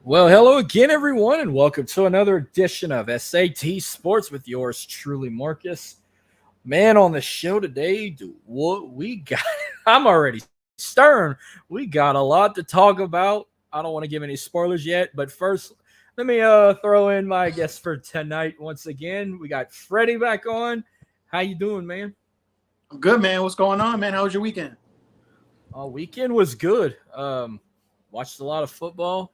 Well, hello again, everyone, and welcome to another edition of SAT Sports with yours truly, Marcus. Man, on the show today, what we got, I'm already stern. We got a lot to talk about. I don't want to give any spoilers yet, but first, let me throw in my guest for tonight once again. We got Freddy back on. How you doing, man? I'm good, man. What's going on, man? How was your weekend? Weekend was good. Watched a lot of football.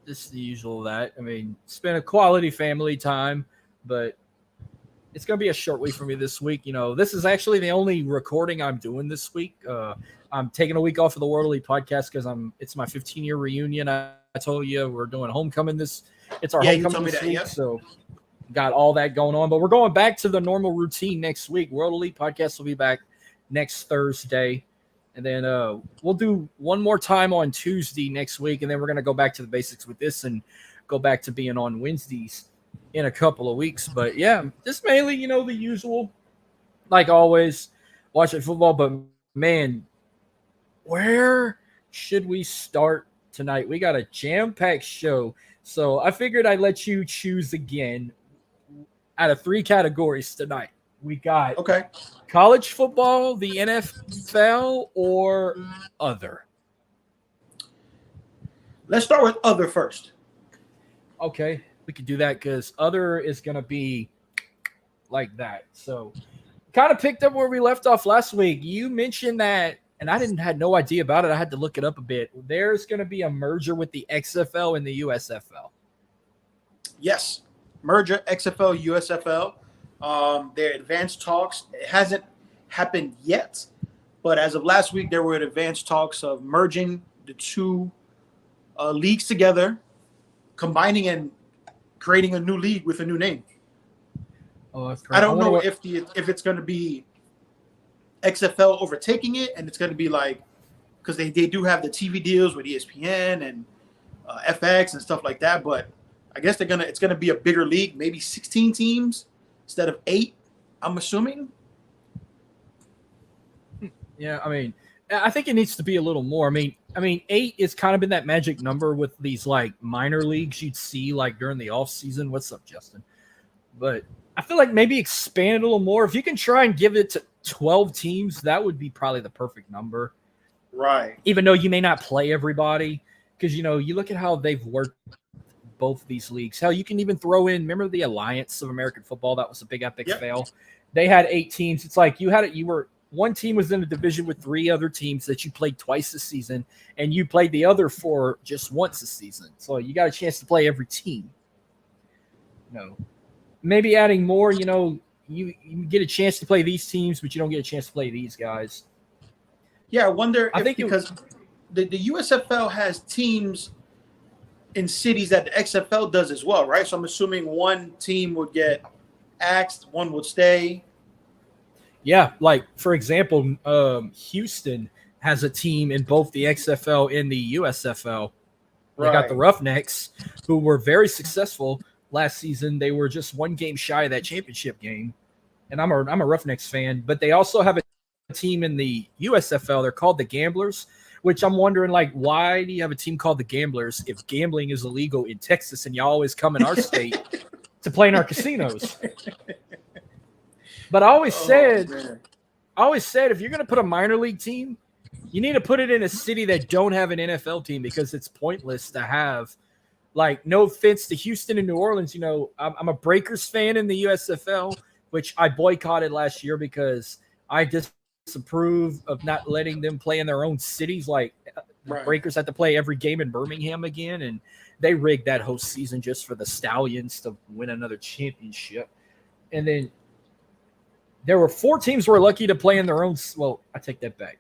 Just the usual of that. I mean, spent a quality family time, but it's going to be a short week for me this week. You know, this is actually the only recording I'm doing this week. I'm taking a week off of the World Elite podcast because it's my 15-year reunion. I told you we're doing homecoming it's our homecoming this week, so got all that going on. But we're going back to the normal routine next week. World Elite podcast will be back next Thursday. And then we'll do one more time on Tuesday next week, and then we're going to go back to the basics with this and go back to being on Wednesdays in a couple of weeks. But, yeah, just mainly, the usual, like always, watching football. But, man, where should we start tonight? We got a jam-packed show. So I figured I'd let you choose again out of 3 categories tonight. We got college football, the NFL, or other. Let's start with other first. Okay, we could do that because other is going to be like that. So kind of picked up where we left off last week. You mentioned that, and I had no idea about it. I had to look it up a bit. There's going to be a merger with the XFL and the USFL. Yes, merger XFL, USFL. Their advanced talks. It hasn't happened yet, but as of last week, there were advanced talks of merging the two leagues together, combining and creating a new league with a new name. Oh, that's I don't know if it's going to be XFL overtaking it, and it's going to be like, because they do have the TV deals with ESPN and FX and stuff like that, but I guess it's gonna be a bigger league, maybe 16 teams instead of 8, I'm assuming. Yeah, I mean, I think it needs to be a little more. I mean, 8 is kind of been that magic number with these like minor leagues you'd see like during the off season. What's up, Justin? But I feel like maybe expand a little more. If you can try and give it to 12 teams, that would be probably the perfect number. Right. Even though you may not play everybody, because you look at how they've worked both of these leagues. Hell, you can even throw in, remember the Alliance of American Football? That was a big epic fail. They had 8 teams. It's like one team was in a division with 3 other teams that you played twice this season, and you played the other 4 just once this season. So you got a chance to play every team. Maybe adding more, you get a chance to play these teams, but you don't get a chance to play these guys. Yeah, I wonder because the USFL has teams in cities that the XFL does as well, right? So I'm assuming one team would get axed, one would stay. Yeah, like for example, Houston has a team in both the XFL and the USFL. They got the Roughnecks, who were very successful last season. They were just 1 game shy of that championship game, and I'm a Roughnecks fan. But they also have a team in the USFL. They're called the Gamblers, which I'm wondering, like, why do you have a team called the Gamblers if gambling is illegal in Texas and y'all always come in our state to play in our casinos? But I always said, if you're going to put a minor league team, you need to put it in a city that don't have an NFL team, because it's pointless to have, like, no offense to Houston and New Orleans. I'm a Breakers fan in the USFL, which I boycotted last year because I disapprove of not letting them play in their own cities. Like, Breakers had to play every game in Birmingham again, and they rigged that whole season just for the Stallions to win another championship. And then there were 4 teams who were lucky to play in their own. Well, I take that back.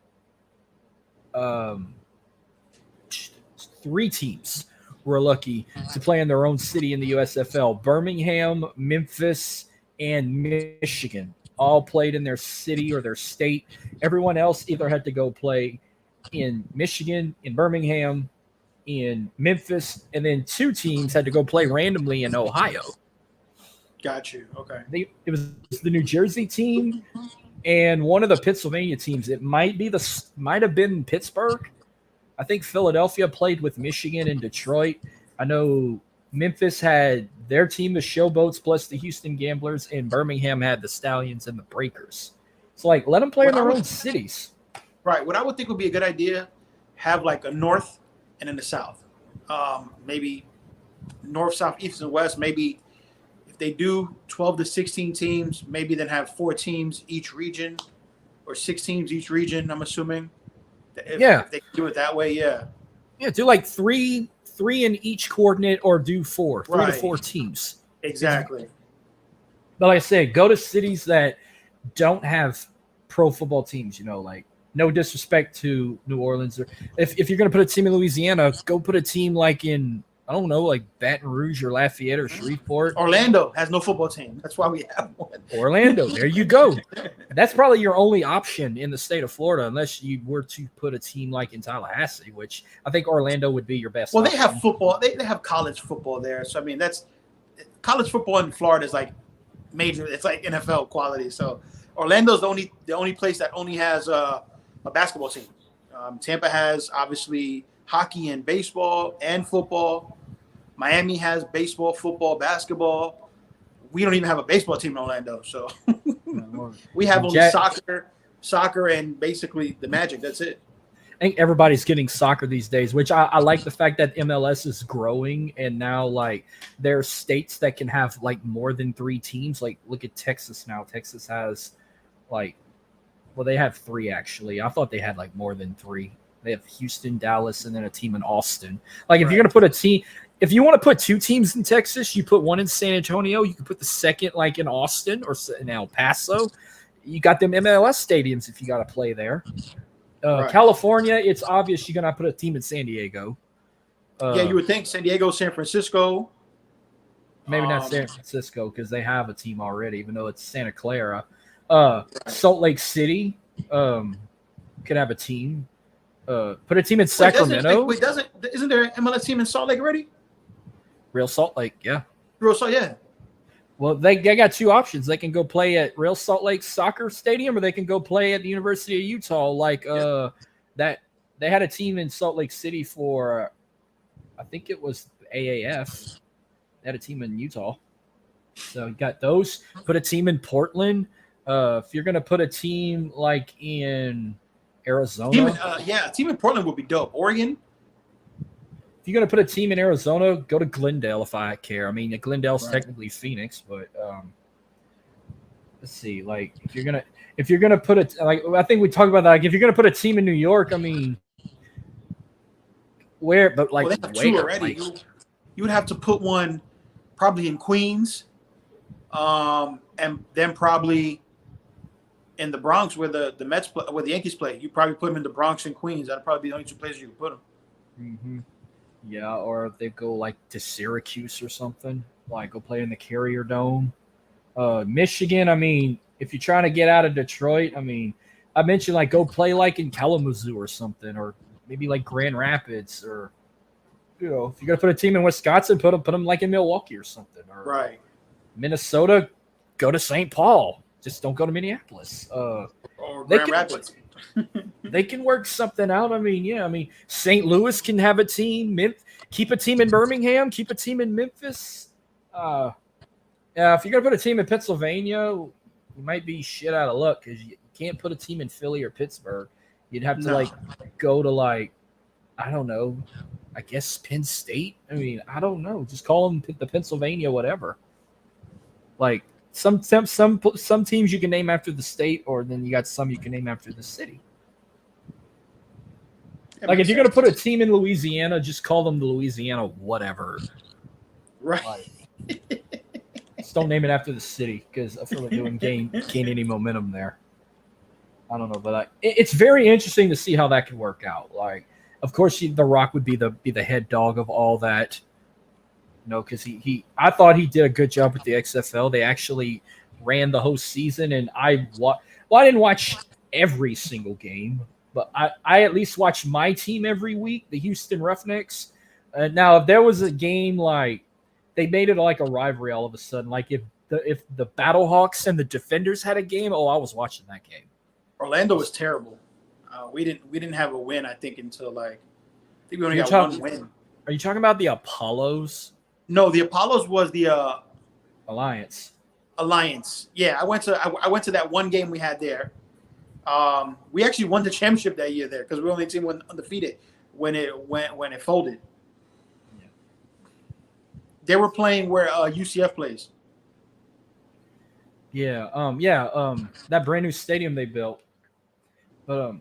3 teams were lucky to play in their own city in the USFL. Birmingham, Memphis, and Michigan all played in their city or their state. Everyone else either had to go play in Michigan, in Birmingham, in Memphis, and then 2 teams had to go play randomly in Ohio. Got you. Okay. It was the New Jersey team and one of the Pennsylvania teams. It might have been Pittsburgh, I think Philadelphia played with Michigan and Detroit. I know Memphis had their team, the Showboats, plus the Houston Gamblers, and Birmingham had the Stallions and the Breakers. It's like, let them play in their own cities. Right. What I would think would be a good idea, have like a north and then the south. Maybe north, south, east, and west. Maybe if they do 12 to 16 teams, maybe then have 4 teams each region or 6 teams each region, I'm assuming. If they do it that way, yeah. Yeah, do like three in each coordinate, or do 4, 3 to 4 teams. Exactly. But like I said, go to cities that don't have pro football teams, like no disrespect to New Orleans. Or if you're going to put a team in Louisiana, go put a team like in, I don't know, like Baton Rouge or Lafayette or Shreveport. Orlando has no football team. That's why we have one. Orlando, there you go. That's probably your only option in the state of Florida, unless you were to put a team like in Tallahassee, which I think Orlando would be your best option. They have football. They have college football there. So, I mean, that's college football in Florida is like major. It's like NFL quality. So Orlando's the only place that only has a basketball team. Tampa has obviously hockey and baseball and football. Miami has baseball, football, basketball. We don't even have a baseball team in Orlando, so we have only soccer, and basically the Magic. That's it. I think everybody's getting soccer these days, which I like the fact that MLS is growing, and now like there are states that can have like more than 3 teams. Like look at Texas now. Texas has they have 3 actually. I thought they had like more than 3. They have Houston, Dallas, and then a team in Austin. Like if you're gonna put a team, if you want to put 2 teams in Texas, you put one in San Antonio. You can put the second like in Austin or in El Paso. You got them MLS stadiums if you got to play there. California, it's obvious you're gonna put a team in San Diego. You would think San Diego, San Francisco. Maybe not San Francisco because they have a team already, even though it's Santa Clara. Salt Lake City could have a team. Put a team in Sacramento. Isn't there an MLS team in Salt Lake already? Real Salt Lake, yeah. Real Salt, yeah. Well, they got 2 options. They can go play at Real Salt Lake Soccer Stadium, or they can go play at the University of Utah. That they had a team in Salt Lake City for, I think it was AAF. They had a team in Utah. So you got those. Put a team in Portland. If you're gonna put a team like in Arizona, team in Portland would be dope. Oregon. If you're gonna put a team in Arizona, go to Glendale if I care. I mean, Glendale's technically Phoenix, but let's see. Like if you're gonna put it, like I think we talked about that. Like if you're gonna put a team in New York, I mean, where? But like, they have 2 already. You would have to put one probably in Queens, and then probably in the Bronx where the Mets play, where the Yankees play. You probably put them in the Bronx and Queens. That'd probably be the only 2 places you could put them. Mm-hmm. Yeah, or they go like to Syracuse or something. Like go play in the Carrier Dome. Michigan, I mean, if you're trying to get out of Detroit, I mean, I mentioned like go play like in Kalamazoo or something, or maybe like Grand Rapids, or if you're gonna put a team in Wisconsin, put them like in Milwaukee or something. Or Minnesota, go to St. Paul. Just don't go to Minneapolis. Or Grand Rapids. They can work something out. I mean, St. Louis can have a team. Keep a team in Birmingham. Keep a team in Memphis. If you're gonna put a team in Pennsylvania, you might be shit out of luck because you can't put a team in Philly or Pittsburgh. You'd have to go to I don't know. I guess Penn State. I mean, I don't know. Just call them the Pennsylvania whatever. Like. Some teams you can name after the state, or then you got some you can name after the city. Like if you're gonna put a team in Louisiana, just call them the Louisiana whatever. Right. Just don't name it after the city because I feel like doing gain any momentum there. I don't know, but it's very interesting to see how that could work out. Like, of course, The Rock would be the head dog of all that. Because I thought he did a good job with the XFL. They actually ran the whole season, and I didn't watch every single game, but I at least watched my team every week, the Houston Roughnecks. Now, if there was a game like they made it like a rivalry all of a sudden, like if the Battlehawks and the Defenders had a game, I was watching that game. Orlando was terrible. We didn't have a win, I think, until like think we only got one win. Are you talking about the Apollos? No, the Apollos was the Alliance. Yeah, I went to that one game we had there. We actually won the championship that year there because we were the only team went undefeated when it folded. Yeah. They were playing where UCF plays. Yeah, that brand new stadium they built. But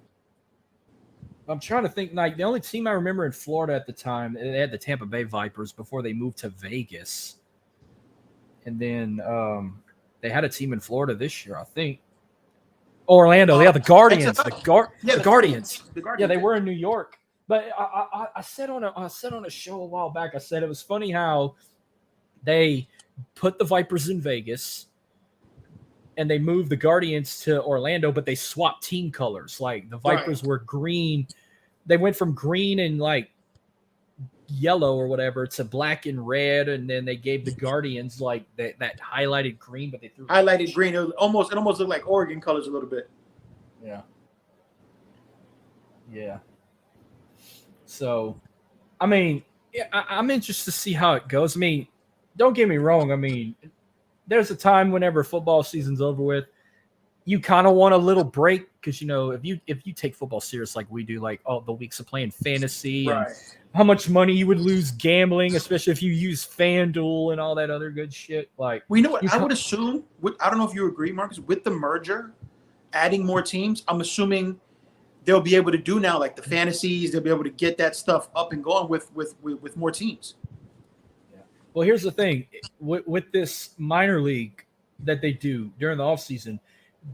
I'm trying to think. Like the only team I remember in Florida at the time, they had the Tampa Bay Vipers before they moved to Vegas, and then they had a team in Florida this year, I think. Orlando, yeah, the Guardians, the Guardians. Yeah, they were in New York. But I said on a show a while back, I said it was funny how they put the Vipers in Vegas and they moved the Guardians to Orlando, but they swapped team colors. Like the Vipers were green. They went from green and like yellow or whatever to black and red, and then they gave the Guardians like that highlighted green, but they threw highlighted green. It almost looked like Oregon colors a little bit. Yeah. So, I mean, I'm interested to see how it goes. I mean, don't get me wrong. I mean, there's a time whenever football season's over with, you kind of want a little break because if you take football serious like we do, like all the weeks of playing fantasy and how much money you would lose gambling, especially if you use FanDuel and all that other good shit. Like, well, you know what? I would assume. I don't know if you agree, Marcus, with the merger, adding more teams. I'm assuming they'll be able to do now like the fantasies. They'll be able to get that stuff up and going with more teams. Yeah. Well, here's the thing with this minor league that they do during the offseason.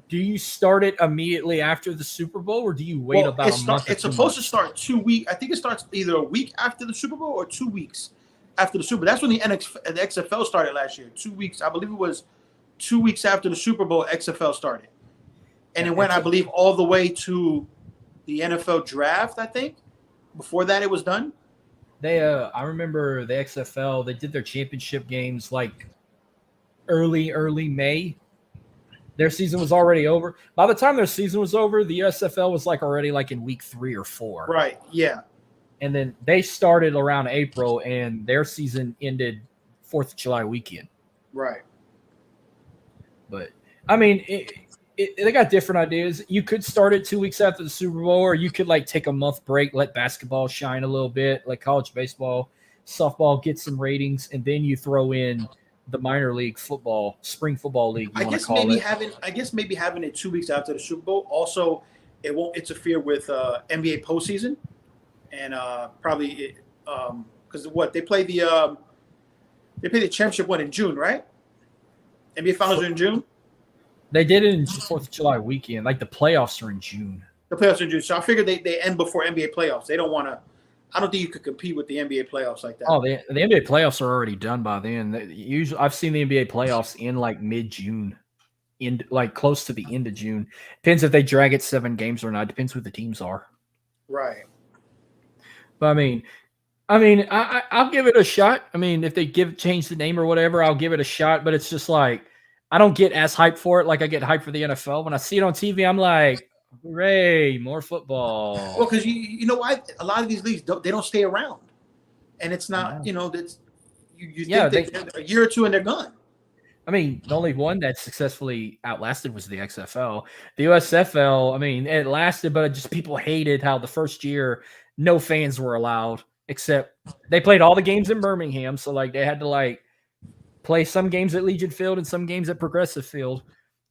Do you start it immediately after the Super Bowl, or do you wait about a month? It's supposed to start 2 weeks. I think it starts either a week after the Super Bowl or 2 weeks after the Super Bowl. That's when the XFL started last year. 2 weeks. I believe it was 2 weeks after the Super Bowl, XFL started. And it went, I believe, all the way to the NFL draft, I think. Before that, it was done. I remember the XFL, they did their championship games like early May. Their season was already over. By the time their season was over, the USFL was like already like in week 3 or 4. Right. Yeah. And then they started around April, and their season ended 4th of July weekend. Right. But I mean, they got different ideas. You could start it 2 weeks after the Super Bowl, or you could like take a month break, let basketball shine a little bit, like college baseball, softball, get some ratings, and then you throw in the minor league football, spring football league. I guess maybe having it 2 weeks after the Super Bowl. Also, it won't interfere with NBA postseason, and probably because they play the championship one in June, right? NBA finals are in June. They did it in 4th of July weekend. Like the playoffs are in June. The playoffs are in June, so I figured they end before NBA playoffs. They don't want to. I don't think you could compete with the NBA playoffs like that. Oh, the NBA playoffs are already done by then. Usually, I've seen the NBA playoffs in like mid-June, in like close to the end of June. Depends if they drag it 7 games or not. Depends who the teams are. Right. But I mean, I'll give it a shot. I mean, if they change the name or whatever, I'll give it a shot. But it's just like I don't get as hyped for it like I get hyped for the NFL. When I see it on TV, I'm like, hooray, more football. Well, because you know why? A lot of these leagues they don't stay around, and it's not that's you think they're a year or two and they're gone. I mean, the only one that successfully outlasted was the XFL. The USFL, I mean, it lasted, but just people hated how the first year no fans were allowed, except they played all the games in Birmingham, so like they had to like play some games at Legion Field and some games at Progressive Field,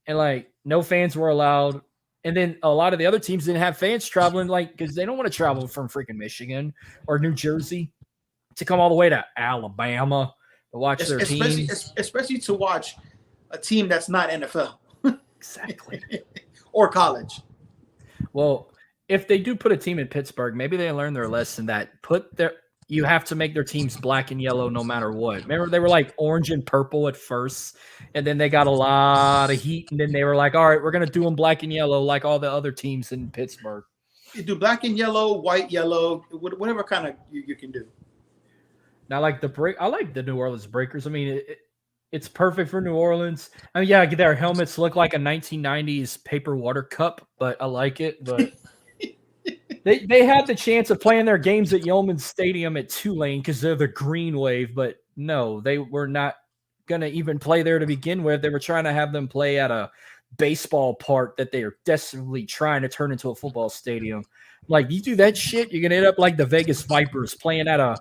and like no fans were allowed. And then a lot of the other teams didn't have fans traveling, like, because they don't want to travel from freaking Michigan or New Jersey to come all the way to Alabama to watch their team. Especially to watch a team that's not NFL. Exactly. Or college. Well, if they do put a team in Pittsburgh, maybe they learn their lesson that you have to make their teams black and yellow no matter what. Remember, they were like orange and purple at first, and then they got a lot of heat, and then they were like, all right, we're going to do them black and yellow like all the other teams in Pittsburgh. You do black and yellow, white, yellow, whatever kind of you can do. Now, like I like the New Orleans Breakers. I mean, it's perfect for New Orleans. I mean, yeah, their helmets look like a 1990s paper water cup, but I like it. But They had the chance of playing their games at Yeoman Stadium at Tulane because they're the Green Wave, but no, they were not going to even play there to begin with. They were trying to have them play at a baseball park that they are desperately trying to turn into a football stadium. Like, you do that shit, you're going to end up like the Vegas Vipers playing at a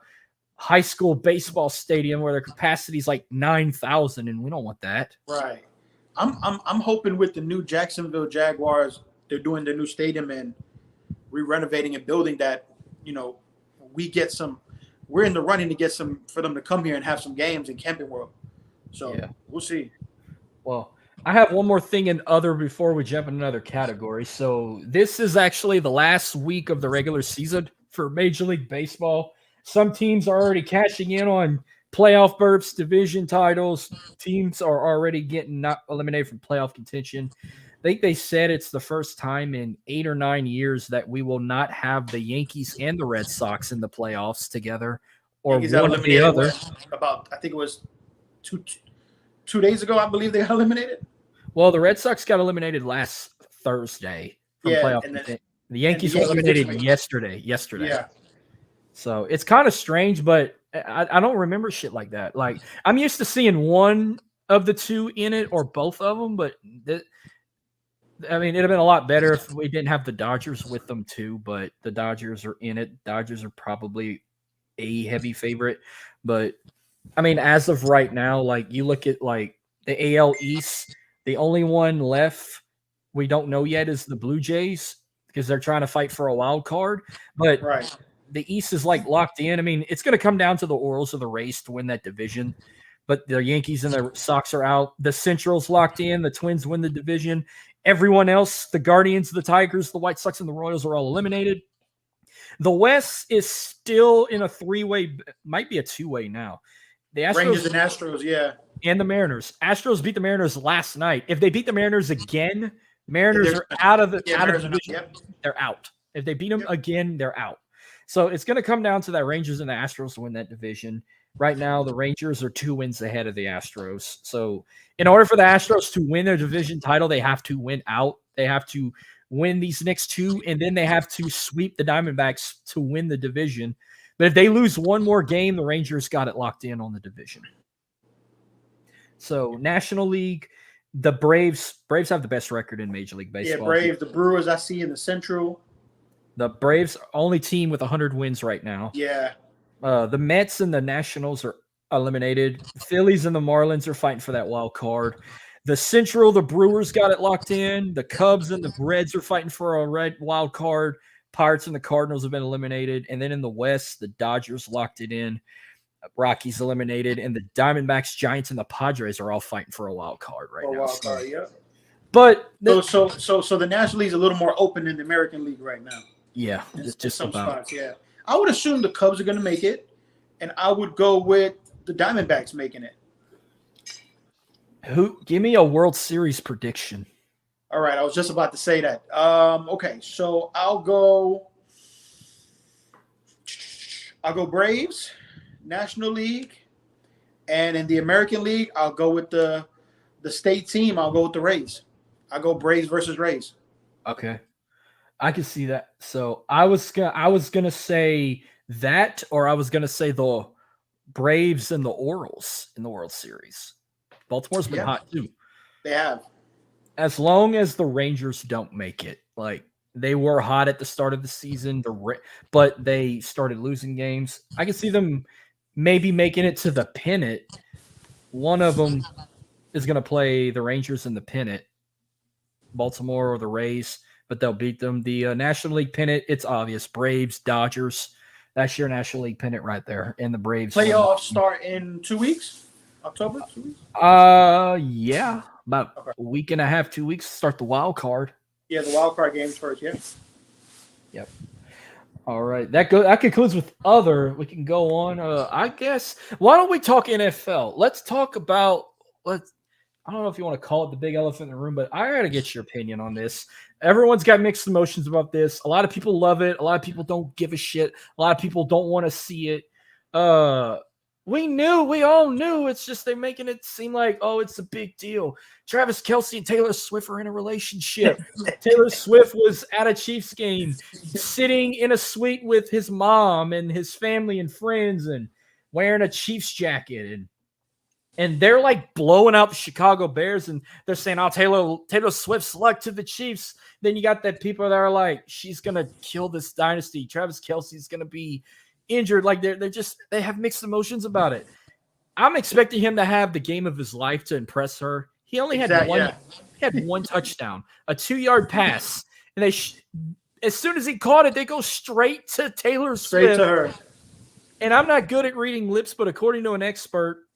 high school baseball stadium where their capacity is like 9,000, and we don't want that. Right. I'm hoping with the new Jacksonville Jaguars, they're doing their new stadium and re-renovating and building that, we're in the running to get some for them to come here and have some games in Camping World. So We'll see. Well, I have one more thing in other before we jump in another category. So this is actually the last week of the regular season for Major League Baseball. Some teams are already cashing in on playoff berths, division titles. Teams are already getting not eliminated from playoff contention. I think they said it's the first time in 8 or 9 years that we will not have the Yankees and the Red Sox in the playoffs together, or Yankees one or the other. I think it was two days ago, I believe they got eliminated. Well, the Red Sox got eliminated last Thursday from playoff. The Yankees were eliminated yesterday. Yeah. So it's kind of strange, but I don't remember shit like that. Like, I'm used to seeing one of the two in it or both of them, but it'd have been a lot better if we didn't have the Dodgers with them too, but the Dodgers are in it. Dodgers are probably a heavy favorite, but I mean, as of right now, like, you look at like the AL East, the only one left we don't know yet is the Blue Jays because they're trying to fight for a wild card, but the East is like locked in. I mean, it's going to come down to the Orioles or the Rays to win that division, but the Yankees and the Sox are out. The Central's locked in. The Twins win the division. Everyone else, the Guardians, the Tigers, the White Sox, and the Royals are all eliminated. The West is still in a three-way, might be a two-way now. The Astros, Rangers and Astros, and the Mariners. Astros beat the Mariners last night. If they beat the Mariners again, Mariners are out of the division. They're out. If they beat them again, they're out. So it's going to come down to that Rangers and the Astros to win that division. Right now, the Rangers are 2 wins ahead of the Astros. So in order for the Astros to win their division title, they have to win out. They have to win these next two, and then they have to sweep the Diamondbacks to win the division. But if they lose one more game, the Rangers got it locked in on the division. So National League, the Braves have the best record in Major League Baseball. Yeah, Braves. The Brewers I see in the Central. The Braves are only team with 100 wins right now. Yeah. The Mets and the Nationals are eliminated. The Phillies and the Marlins are fighting for that wild card. The Central, the Brewers got it locked in. The Cubs and the Reds are fighting for a red wild card. Pirates and the Cardinals have been eliminated. And then in the West, the Dodgers locked it in. Rockies eliminated. And the Diamondbacks, Giants, and the Padres are all fighting for a wild card right now. Wild card, yeah. But so the National League is a little more open than the American League right now. Yeah, it's just some about. spots, yeah. I would assume the Cubs are going to make it, and I would go with the Diamondbacks making it. Give me a World Series prediction. All right, I was just about to say that. Okay, so I'll go Braves, National League, and in the American League, I'll go with the state team. I'll go with the Rays. I'll go Braves versus Rays. Okay. I can see that. So I was gonna say that, or I was gonna say the Braves and the Orioles in the World Series. Baltimore's been hot too. They have. As long as the Rangers don't make it, like they were hot at the start of the season, but they started losing games. I can see them maybe making it to the pennant. One of them is going to play the Rangers in the pennant, Baltimore or the Rays, but they'll beat them. The National League pennant, it's obvious. Braves, Dodgers. That's your National League pennant right there. And the Braves. Playoffs start in 2 weeks? October? 2 weeks? Yeah. About a week and a half, 2 weeks to start the wild card. Yeah, the wild card games first, yeah. Yep. All right. That concludes with other. We can go on. I guess. Why don't we talk NFL? Let's talk about I don't know if you want to call it the big elephant in the room, but I got to get your opinion on this. Everyone's got mixed emotions about this. A lot of people love it. A lot of people don't give a shit. A lot of people don't want to see it. We all knew. It's just they're making it seem like, oh, it's a big deal. Travis Kelce and Taylor Swift are in a relationship. Taylor Swift was at a Chiefs game, sitting in a suite with his mom and his family and friends, and wearing a Chiefs jacket, and they're like blowing up Chicago Bears, and they're saying, "Oh, Taylor Swift's luck to the Chiefs." Then you got that people that are like, "She's gonna kill this dynasty. Travis Kelce's gonna be injured." Like they have mixed emotions about it. I'm expecting him to have the game of his life to impress her. He only had one touchdown, a 2-yard pass, and as soon as he caught it, they go straight to Taylor Swift. Straight to her. And I'm not good at reading lips, but according to an expert,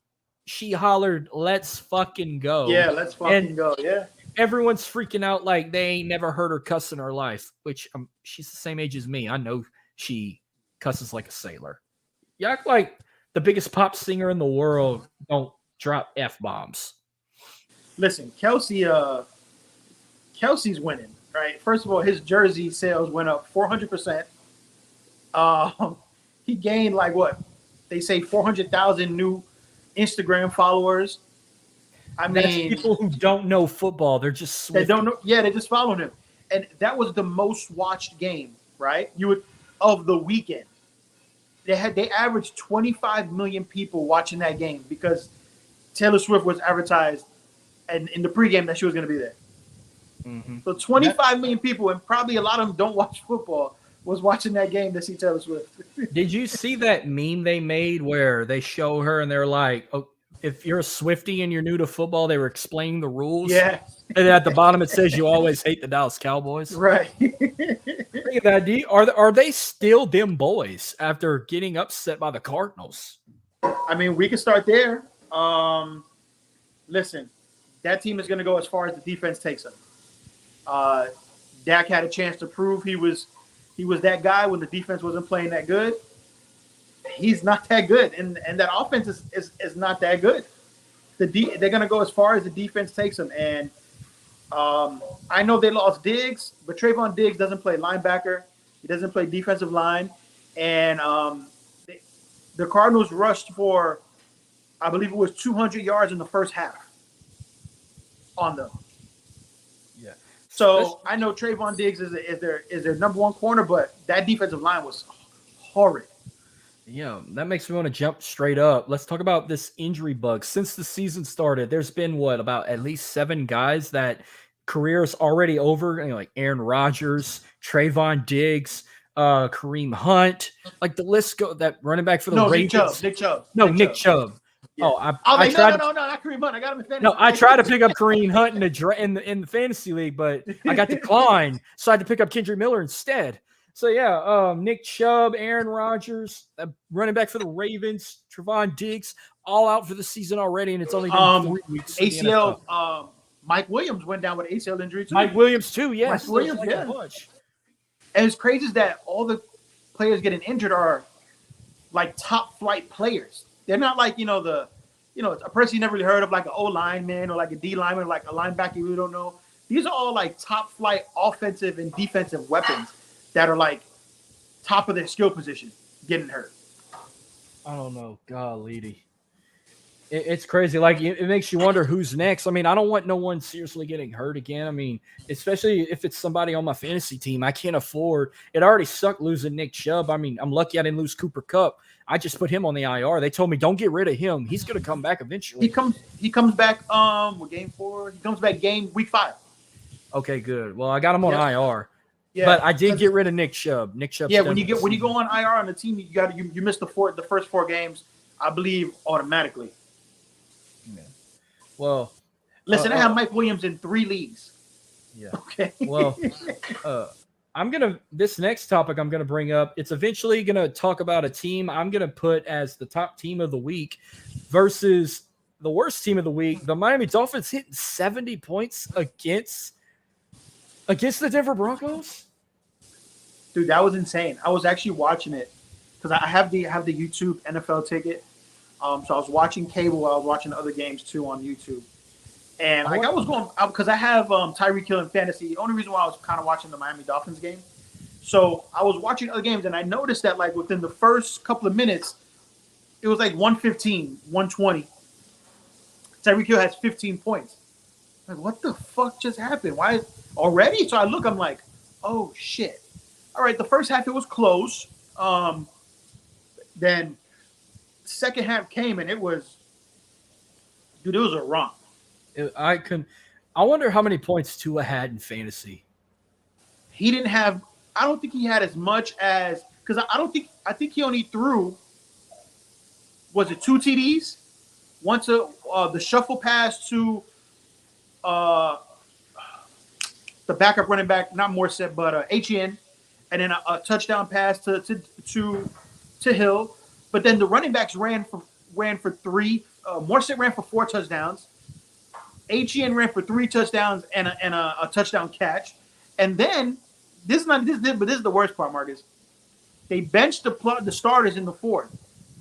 she hollered, "Let's fucking go." Yeah, let's fucking go. Yeah. Everyone's freaking out like they ain't never heard her cuss in her life, which she's the same age as me. I know she cusses like a sailor. You act like the biggest pop singer in the world don't drop F-bombs. Listen, Kelce's winning, right? First of all, his jersey sales went up 400%. He gained like what? They say 400,000 new Instagram followers. That's people who don't know football. They're just Swifty. They don't know. Yeah, they just followed him, and that was the most watched game, right? Of the weekend. They averaged 25 million people watching that game because Taylor Swift was advertised, and in the pregame that she was going to be there. Mm-hmm. So 25 million people, and probably a lot of them don't watch football, was watching that game to see Taylor Swift. Did you see that meme they made where they show her and they're like, "Oh, if you're a Swiftie and you're new to football," they were explaining the rules. Yeah. And at the bottom it says you always hate the Dallas Cowboys. Right. Are they still them boys after getting upset by the Cardinals? I mean, we can start there. Listen, that team is going to go as far as the defense takes them. Dak had a chance to prove he was that guy when the defense wasn't playing that good. He's not that good, and that offense is not that good. They're going to go as far as the defense takes them, and I know they lost Diggs, but Trayvon Diggs doesn't play linebacker. He doesn't play defensive line, and the Cardinals rushed for, I believe it was 200 yards in the first half on them. Yeah. So I know Trayvon Diggs is their number one corner, but that defensive line was horrid. Yeah, that makes me want to jump straight up. Let's talk about this injury bug. Since the season started, there's been about at least 7 guys that careers already over, like Aaron Rodgers, Trayvon Diggs, Kareem Hunt, like the list go. That running back for the Ravens. Nick Chubb. Nick Chubb. Yeah. Oh, I tried. No, not Kareem Hunt. I got him in fantasy. No, I tried to pick up Kareem Hunt in the fantasy league, but I got declined, so I had to pick up Kendrick Miller instead. So yeah, Nick Chubb, Aaron Rodgers, running back for the Ravens, Trayvon Diggs, all out for the season already, and it's only been 3 weeks. ACL. Mike Williams went down with ACL injury too. Mike Williams too. Yes. Mike Williams. Yeah. And it's crazy that all the players getting injured are like top flight players. They're not like a person you never really heard of, like an O lineman or like a D lineman, like a linebacker you really don't know. These are all like top flight offensive and defensive weapons that are like top of their skill position getting hurt. I don't know. Golly. It's crazy. Like, it makes you wonder who's next. I mean, I don't want no one seriously getting hurt again. I mean, especially if it's somebody on my fantasy team. I can't afford. It already sucked losing Nick Chubb. I mean, I'm lucky I didn't lose Cooper Kupp. I just put him on the IR. They told me don't get rid of him. He's going to come back eventually. He comes back with game 4. He comes back week 5. Okay, good. Well, I got him on IR. Yeah, but I did get rid of Nick Chubb. Yeah, when you go on IR on the team, you miss the first 4 games, I believe, automatically. Yeah. Well, listen, I have Mike Williams in 3 leagues. Yeah. Okay. Well, this next topic I'm gonna bring up. It's eventually gonna talk about a team I'm gonna put as the top team of the week versus the worst team of the week. The Miami Dolphins hitting 70 points against the Denver Broncos. Dude, that was insane. I was actually watching it because I have the YouTube NFL ticket. So I was watching cable. I was watching other games too on YouTube, and I was going because I have Tyreek Hill in fantasy. The only reason why I was kind of watching the Miami Dolphins game, so I was watching other games, and I noticed that like within the first couple of minutes, It was like 115, 120. Tyreek Hill has 15 points. Like, what the fuck just happened? Why already? So I look, I'm like, oh shit. All right, the first half it was close. Then second half came and it was a romp. I wonder how many points Tua had in fantasy. He didn't have. I don't think he had as much as because I think he only threw. Was it 2 TDs? One to the shuffle pass to the backup running back, not Morset, but Etienne, and then a touchdown pass to Hill. But then the running backs ran for 3. Morset ran for 4 touchdowns. Etienne ran for 3 touchdowns and a touchdown catch. And then this is the worst part, Marcus. They benched the starters in the fourth.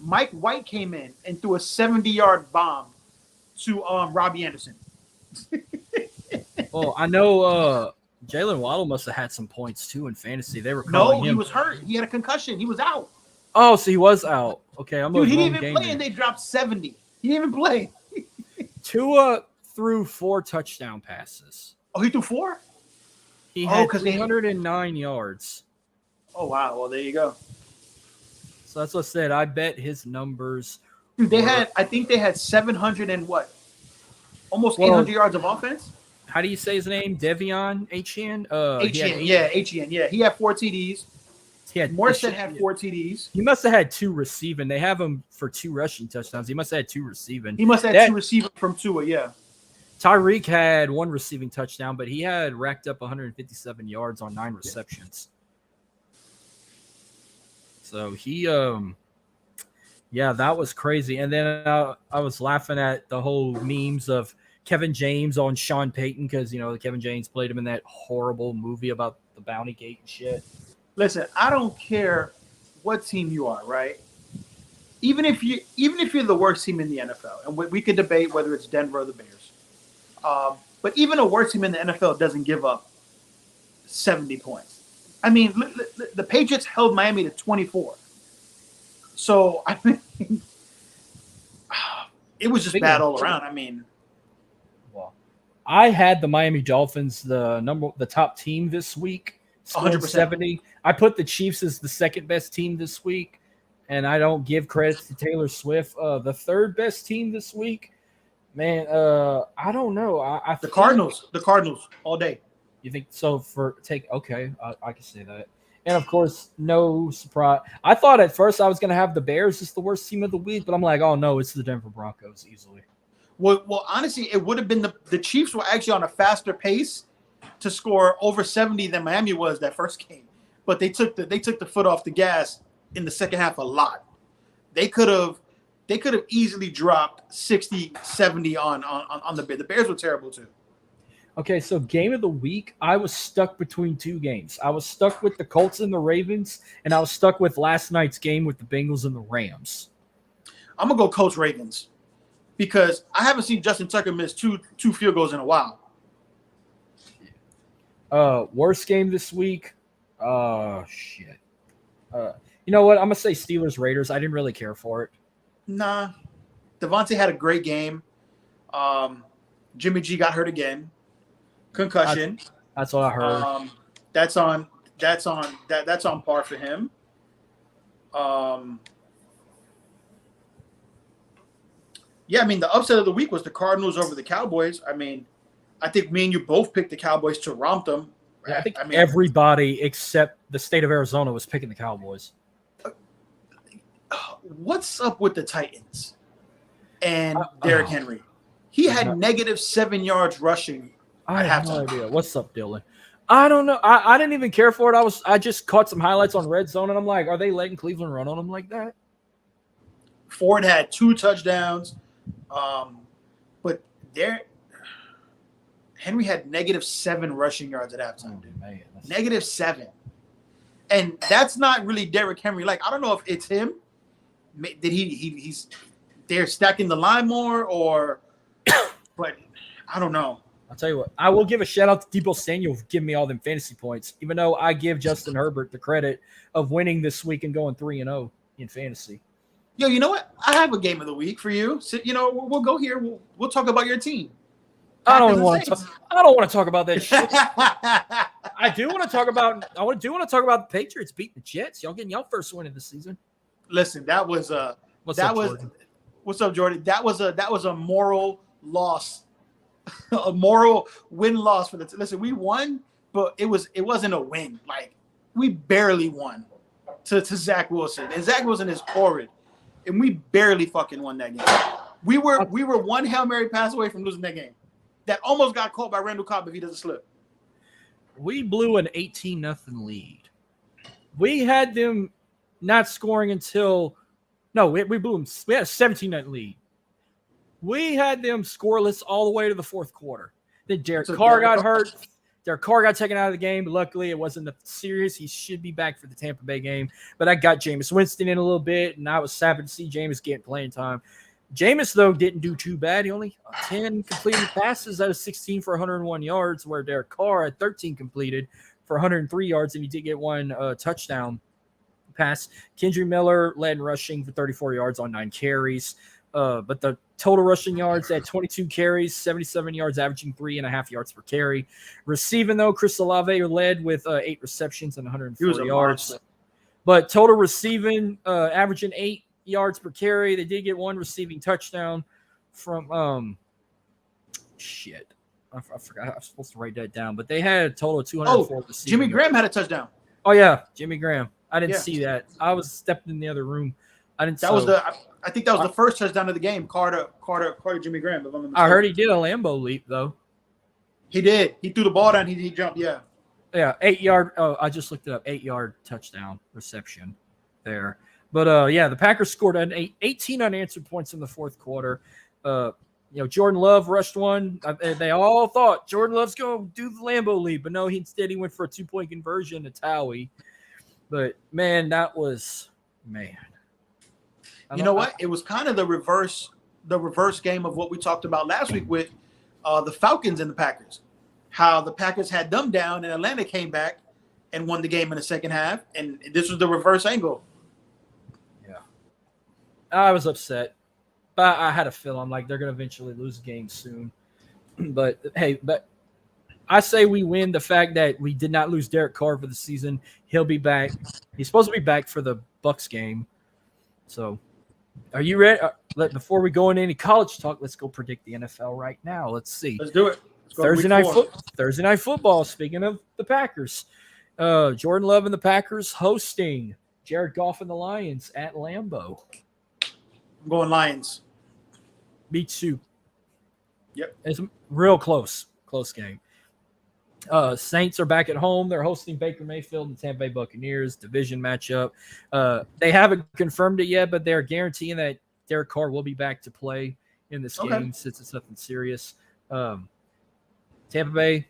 Mike White came in and threw a 70-yard bomb to Robbie Anderson. Well, I know Jalen Waddle must have had some points too in fantasy. They were calling him. No, he was hurt. He had a concussion. He was out. Oh, so he was out. Okay, Dude, he didn't even play, and they dropped 70. He didn't even play. Tua threw 4 touchdown passes. Oh, he threw 4? He had 309 yards. Oh, wow. Well, there you go. So that's what I said. I bet his numbers. Dude, I think they had 700 and what? Almost 800 yards of offense. How do you say his name? Devion Etienne? Etienne. Yeah. He had 4 TDs. Morset had 4 TDs. He must have had 2 receiving. They have him for 2 rushing touchdowns. He must have had 2 receiving. He must have had 2 receiving from Tua, yeah. Tyreek had 1 receiving touchdown, but he had racked up 157 yards on 9 receptions. So he, that was crazy. And then I was laughing at the whole memes of Kevin James on Sean Payton because, Kevin James played him in that horrible movie about the Bounty Gate and shit. Listen, I don't care what team you are, right? Even if you're the worst team in the NFL, and we could debate whether it's Denver or the Bears, but even a worst team in the NFL doesn't give up 70 points. I mean, the Patriots held Miami to 24. So I mean, it was just bad all around. I mean, well, I had the Miami Dolphins, the top team this week. 100%. 70. I put the Chiefs as the second best team this week, and I don't give credit to Taylor Swift. The third best team this week, man. I don't know. The Cardinals all day. You think so? I can say that. And of course, no surprise. I thought at first I was going to have the Bears as the worst team of the week, but I'm like, oh no, it's the Denver Broncos easily. Well, honestly, it would have been the Chiefs were actually on a faster pace to score over 70 than Miami was that first game, but they took the foot off the gas in the second half a lot. They could have easily dropped 60, 70 on the Bears. The Bears were terrible too. Okay, so game of the week, I was stuck between 2 games. I was stuck with the Colts and the Ravens, and I was stuck with last night's game with the Bengals and the Rams. I'm gonna go Colts Ravens because I haven't seen Justin Tucker miss two field goals in a while. Worst game this week. Shit. You know what? I'm gonna say Steelers Raiders. I didn't really care for it. Nah, Devontae had a great game. Jimmy G got hurt again. Concussion. That's what I heard. That's on par for him. Yeah, I mean the upset of the week was the Cardinals over the Cowboys. I mean, I think me and you both picked the Cowboys to romp them. Yeah, I think everybody except the state of Arizona was picking the Cowboys. What's up with the Titans and Derrick Henry? He had -7 yards rushing. I have no idea. What's up, Dylan? I don't know. I didn't even care for it. I just caught some highlights on Red Zone, and I'm like, are they letting Cleveland run on them like that? Ford had 2 touchdowns, but Henry had -7 rushing yards at halftime. Oh, man, -7, and that's not really Derrick Henry. Like I don't know if it's him. Did he's they're stacking the line more or, but I don't know. I'll tell you what, I will give a shout out to Debo Samuel for giving me all them fantasy points, even though I give Justin Herbert the credit of winning this week and going 3-0 in fantasy. Yo, you know what? I have a game of the week for you. So, we'll go here. We'll talk about your team. I don't want to talk about that shit. I do want to talk about the Patriots beating the Jets. Y'all getting y'all first win of the season. Listen, what's up, Jordan? That was a moral loss, a moral win-loss for the. Listen, we won, but it wasn't a win. Like we barely won to Zach Wilson, and Zach Wilson is horrid, and we barely fucking won that game. We were one Hail Mary pass away from losing that game. That almost got caught by Randall Cobb if he doesn't slip. We blew an 18-0 lead. We had them not scoring until we blew them. We had a 17-0 lead. We had them scoreless all the way to the fourth quarter. Then Derek Carr got hurt. Derek Carr got taken out of the game. Luckily, it wasn't serious. He should be back for the Tampa Bay game. But I got Jameis Winston in a little bit, and I was happy to see Jameis getting playing time. Jameis, though, didn't do too bad. He only 10 completed passes out of 16 for 101 yards, where Derek Carr had 13 completed for 103 yards, and he did get one touchdown pass. Kendry Miller led in rushing for 34 yards on 9 carries. But the total rushing yards at 22 carries, 77 yards, averaging 3.5 yards per carry. Receiving, though, Chris Olave led with 8 receptions and 140 yards. Monster. But total receiving, averaging 8 yards per carry. They did get one receiving touchdown from I forgot. I was supposed to write that down, but they had a total of 204 receiving. Jimmy Graham had a touchdown. Oh yeah, Jimmy Graham. I didn't see that. I was stepping in the other room. I think that was the first touchdown of the game. Carter Jimmy Graham. I heard he did a Lambeau leap though. He did. He threw the ball down. He jumped. Yeah. Yeah, 8-yard. Oh, I just looked it up. 8-yard touchdown reception there. But the Packers scored 18 unanswered points in the fourth quarter. Jordan Love rushed one. They all thought Jordan Love's going to do the Lambeau leap, but no, instead he went for a 2-point conversion to Towie. But man, that was You know what? It was kind of the reverse game of what we talked about last week with the Falcons and the Packers. How the Packers had them down and Atlanta came back and won the game in the second half. And this was the reverse angle. Yeah. I was upset. But I had a feeling like they're going to eventually lose the game soon. But I say we win the fact that we did not lose Derek Carr for the season. He'll be back. He's supposed to be back for the Bucs game. So are you ready? Before we go into any college talk, let's go predict the NFL right now. Let's see. Let's do it. Thursday night football. Speaking of the Packers, Jordan Love and the Packers hosting Jared Goff and the Lions at Lambeau. I'm going Lions. Me too. Yep. It's real close game. Saints are back at home. They're hosting Baker Mayfield and Tampa Bay Buccaneers division matchup. They haven't confirmed it yet, but they're guaranteeing that Derek Carr will be back to play in this game since it's nothing serious. Tampa Bay,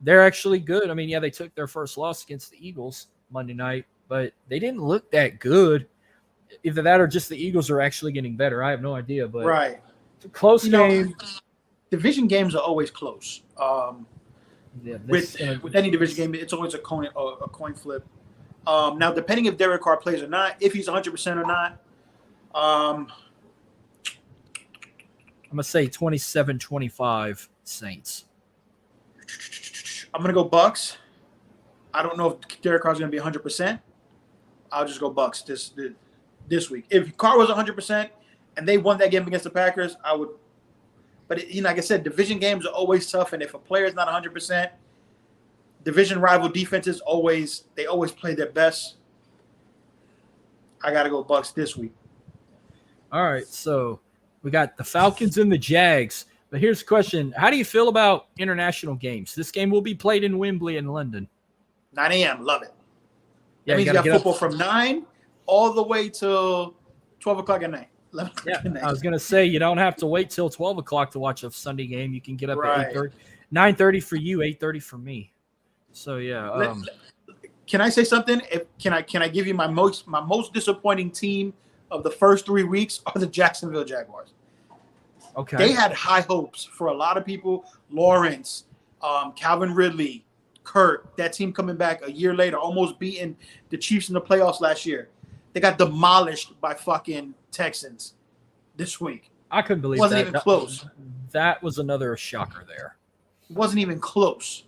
they're actually good. I mean, yeah, they took their first loss against the Eagles Monday night, but they didn't look that good. Either that or just the Eagles are actually getting better. I have no idea, but it's a close game. Division games are always close. With any division game, it's always a coin flip. Now, depending if Derek Carr plays or not, if he's 100% or not, I'm going to say 27-25 Saints. I'm going to go Bucks. I don't know if Derek Carr's going to be 100%. I'll just go Bucks this week. If Carr was 100% and they won that game against the Packers, I would. But like I said, division games are always tough, and if a player is not 100%, division rival defenses always play their best. I got to go Bucks this week. All right, so we got the Falcons and the Jags. But here's the question: how do you feel about international games? This game will be played in Wembley in London. 9 a.m. Love it. Yeah, you got football from 9 all the way till 12 o'clock at night. Yeah, I was going to say, you don't have to wait till 12 o'clock to watch a Sunday game. You can get up at 8:30, 9:30 for you, 8:30 for me. So, yeah. Can I say something? Can I give you my most disappointing team of the first 3 weeks are the Jacksonville Jaguars. Okay. They had high hopes for a lot of people. Lawrence, Calvin Ridley, Kirk, that team coming back a year later, almost beating the Chiefs in the playoffs last year. They got demolished by fucking Texans this week. I couldn't believe It wasn't that. even close. That was another shocker there. It wasn't even close.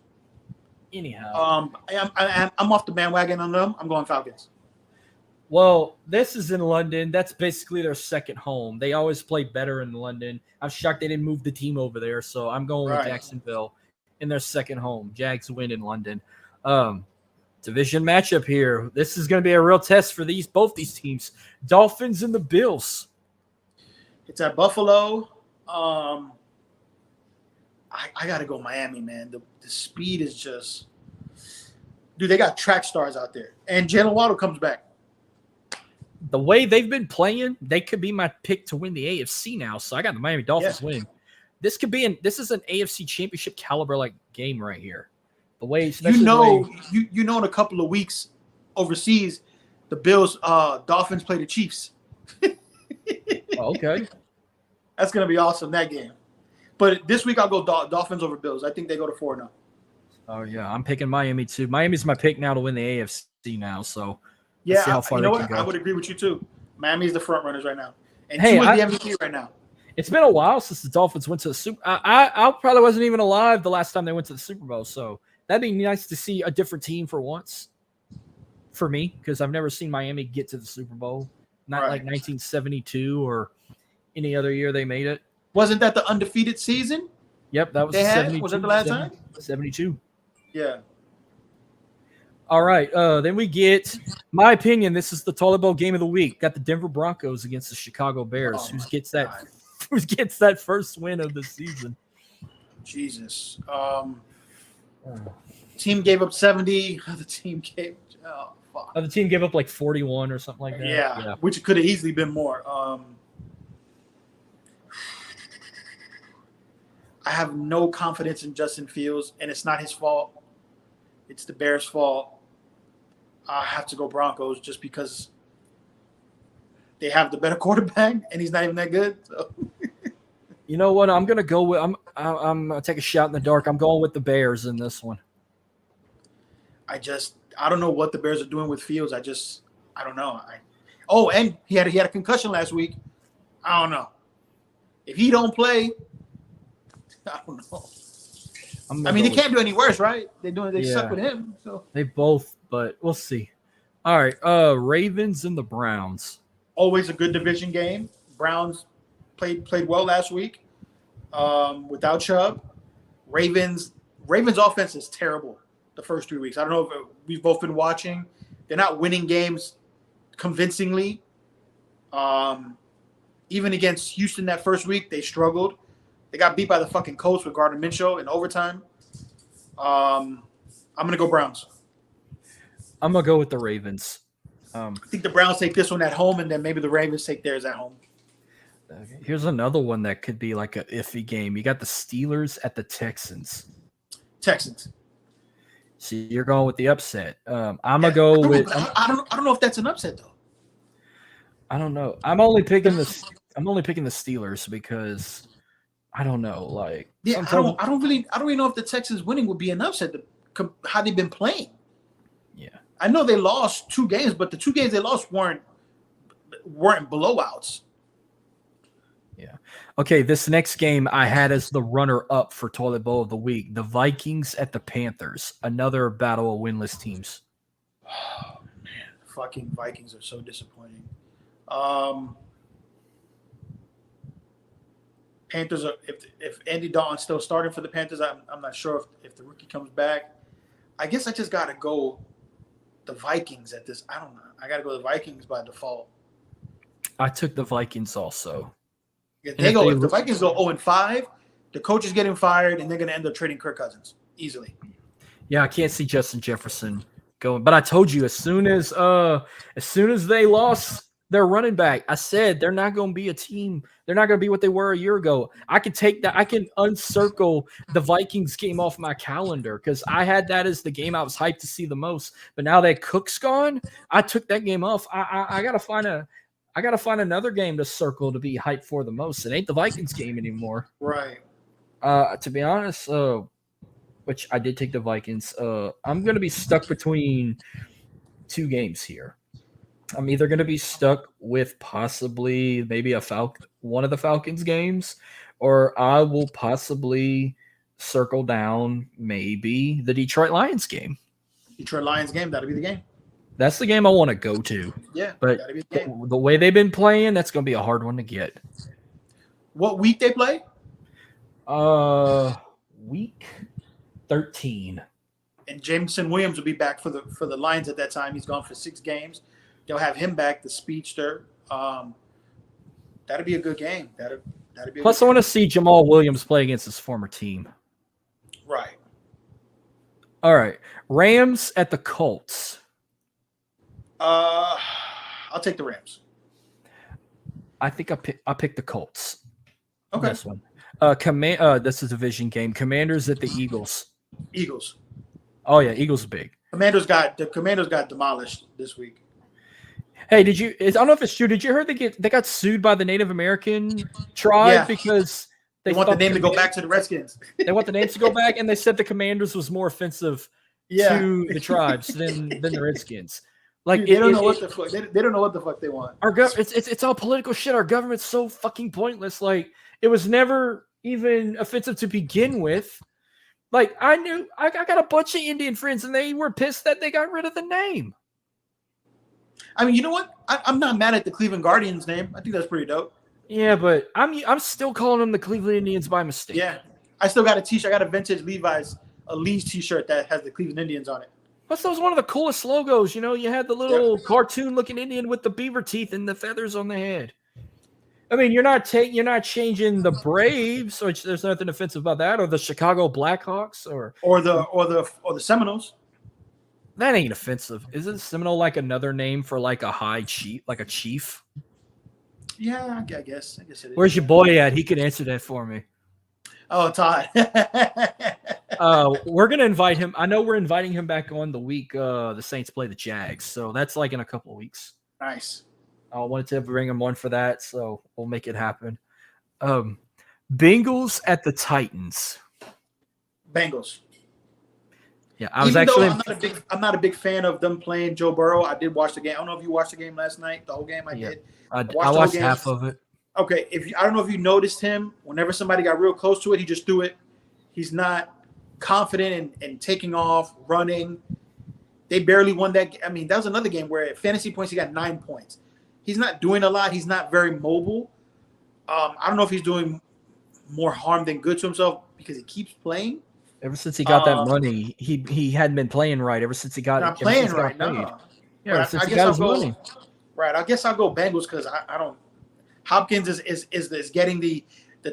Anyhow. I'm off the bandwagon on them. I'm going Falcons. Well, this is in London. That's basically their second home. They always play better in London. I'm shocked they didn't move the team over there, so I'm going with Jacksonville in their second home. Jags win in London. Division matchup here. This is going to be a real test for both these teams. Dolphins and the Bills. It's at Buffalo. I got to go Miami, man. The speed is just – dude, they got track stars out there. And Jalen Waddle comes back. The way they've been playing, they could be my pick to win the AFC now. So I got the Miami Dolphins winning. This is an AFC championship caliber like game right here. The way in a couple of weeks overseas, the Bills Dolphins play the Chiefs. Okay. That's gonna be awesome, that game. But this week I'll go Dolphins over Bills. I think they go to 4 now. Oh yeah, I'm picking Miami too. Miami's my pick now to win the AFC now. So yeah, see how far you know they what? can go. I would agree with you too. Miami's the front runners right now, and hey, two is the MVP right now. It's been a while since the Dolphins went to the Super. I probably wasn't even alive the last time they went to the Super Bowl. So that'd be nice to see a different team for once. For me, because I've never seen Miami get to the Super Bowl. Not like 1972 or any other year they made it. Wasn't that the undefeated season? Yep, that was 72. Was that the last time? 72. Yeah. All right. Then we get, my opinion, this is the toilet bowl game of the week. Got the Denver Broncos against the Chicago Bears. Who gets that first win of the season? Jesus. Team gave up 70. The team gave the team gave up like 41 or something like that. Yeah. Which could have easily been more. I have no confidence in Justin Fields, and it's not his fault. It's the Bears' fault. I have to go Broncos just because they have the better quarterback, and he's not even that good. So. You know what? I'm gonna go with. I'm gonna take a shot in the dark. I'm going with the Bears in this one. I don't know what the Bears are doing with Fields. I don't know. And he had a concussion last week. I don't know. If he don't play, I don't know. He can't do any worse, right? They suck with him. So they both, but we'll see. All right, Ravens and the Browns. Always a good division game. Browns played well last week without Chubb. Ravens offense is terrible the first 3 weeks. I don't know if we've both been watching. They're not winning games convincingly. Even against Houston that first week, they struggled. They got beat by the fucking Colts with Gardner Minshew in overtime. I'm going to go Browns. I'm going to go with the Ravens. I think the Browns take this one at home, and then maybe the Ravens take theirs at home. Here's another one that could be like an iffy game. You got the Steelers at the Texans. So you're going with the upset. I'm going to go with – I don't know if that's an upset, though. I don't know. I'm only picking the Steelers because – I don't know. Like, I don't really know if the Texans winning would be an upset. How they've been playing. Yeah, I know they lost 2 games, but the 2 games they lost weren't blowouts. Yeah. Okay. This next game I had as the runner-up for Toilet Bowl of the Week: the Vikings at the Panthers. Another battle of winless teams. Oh man, fucking Vikings are so disappointing. Panthers are if Andy Dalton's still starting for the Panthers, I'm not sure if the rookie comes back. I guess I just gotta go the Vikings at this. I don't know. I gotta go the Vikings by default. I took the Vikings also. If the Vikings go 0-5, the coach is getting fired and they're gonna end up trading Kirk Cousins easily. Yeah, I can't see Justin Jefferson going. But I told you as soon as they lost their running back, I said they're not going to be a team. They're not going to be what they were a year ago. I can take that. I can uncircle the Vikings game off my calendar because I had that as the game I was hyped to see the most. But now that Cook's gone, I took that game off. I gotta find another game to circle to be hyped for the most. It ain't the Vikings game anymore. Right. To be honest, which I did take the Vikings. I'm going to be stuck between 2 games here. I'm either going to be stuck with possibly maybe one of the Falcons games, or I will possibly circle down maybe the Detroit Lions game. Detroit Lions game, that'll be the game. That's the game I want to go to. Yeah, but that'll be the game. The way they've been playing, that's going to be a hard one to get. What week they play? Week 13. And Jameson Williams will be back for the Lions at that time. He's gone for 6 games. They'll have him back, the speedster. That'll be a good game. That'll be. Plus, I want to see Jamal Williams play against his former team. Right. All right. Rams at the Colts. I'll take the Rams. I think I pick the Colts. Okay. This one. This is a division game. Commanders at the Eagles. Eagles. Oh yeah, Eagles are big. Commanders got demolished this week. Hey, I don't know if it's true. Did you hear they got sued by the Native American tribe because they want the name to go back to the Redskins. They want the names to go back, and they said the Commanders was more offensive to the tribes than the Redskins. Like dude, they don't know what the fuck. They don't know what the fuck they want. It's all political shit. Our government's so fucking pointless. Like it was never even offensive to begin with. Like I got a bunch of Indian friends, and they were pissed that they got rid of the name. I mean, you know what? I'm not mad at the Cleveland Guardians name. I think that's pretty dope. Yeah, but I'm still calling them the Cleveland Indians by mistake. Yeah, I still got a T-shirt. I got a vintage Lee's T-shirt that has the Cleveland Indians on it. Plus, that was one of the coolest logos. You know, you had the little cartoon-looking Indian with the beaver teeth and the feathers on the head. I mean, you're not changing the Braves, which there's nothing offensive about that, or the Chicago Blackhawks, or the Seminoles. That ain't offensive. Isn't Seminole like another name for like a high chief, like a chief? Yeah, I guess it is. Where's your boy at? He can answer that for me. Oh, Todd. We're gonna invite him. I know we're inviting him back on the week the Saints play the Jags, so that's like in a couple of weeks. Nice. I wanted to bring him on for that, so we'll make it happen. Bengals at the Titans. Bengals. Yeah, I'm not a big fan of them playing Joe Burrow. I did watch the game. I don't know if you watched the game last night. The whole game I did. I watched half of it. Okay, I don't know if you noticed him. Whenever somebody got real close to it, he just threw it. He's not confident in taking off, running. They barely won that. I mean, that was another game where at fantasy points he got 9 points. He's not doing a lot. He's not very mobile. I don't know if he's doing more harm than good to himself because he keeps playing. Ever since he got that money, he hadn't been playing right. Ever since he got not playing right now. Yeah, ever since he got his money. Right. I guess I'll go Bengals because I don't. Hopkins is getting the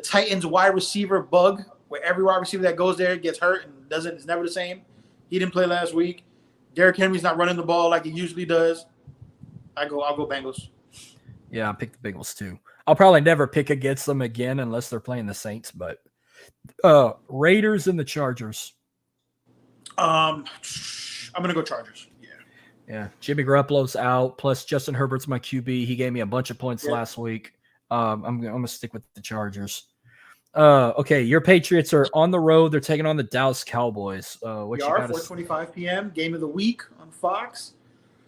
Titans wide receiver bug where every wide receiver that goes there gets hurt and is never the same. He didn't play last week. Derrick Henry's not running the ball like he usually does. I'll go Bengals. Yeah, I picked the Bengals too. I'll probably never pick against them again unless they're playing the Saints, but Raiders and the Chargers. I'm gonna go Chargers. Yeah. Jimmy Garoppolo's out. Plus Justin Herbert's my QB. He gave me a bunch of points last week. I'm gonna stick with the Chargers. Okay, your Patriots are on the road. They're taking on the Dallas Cowboys. We are 4:25 p.m. game of the week on Fox.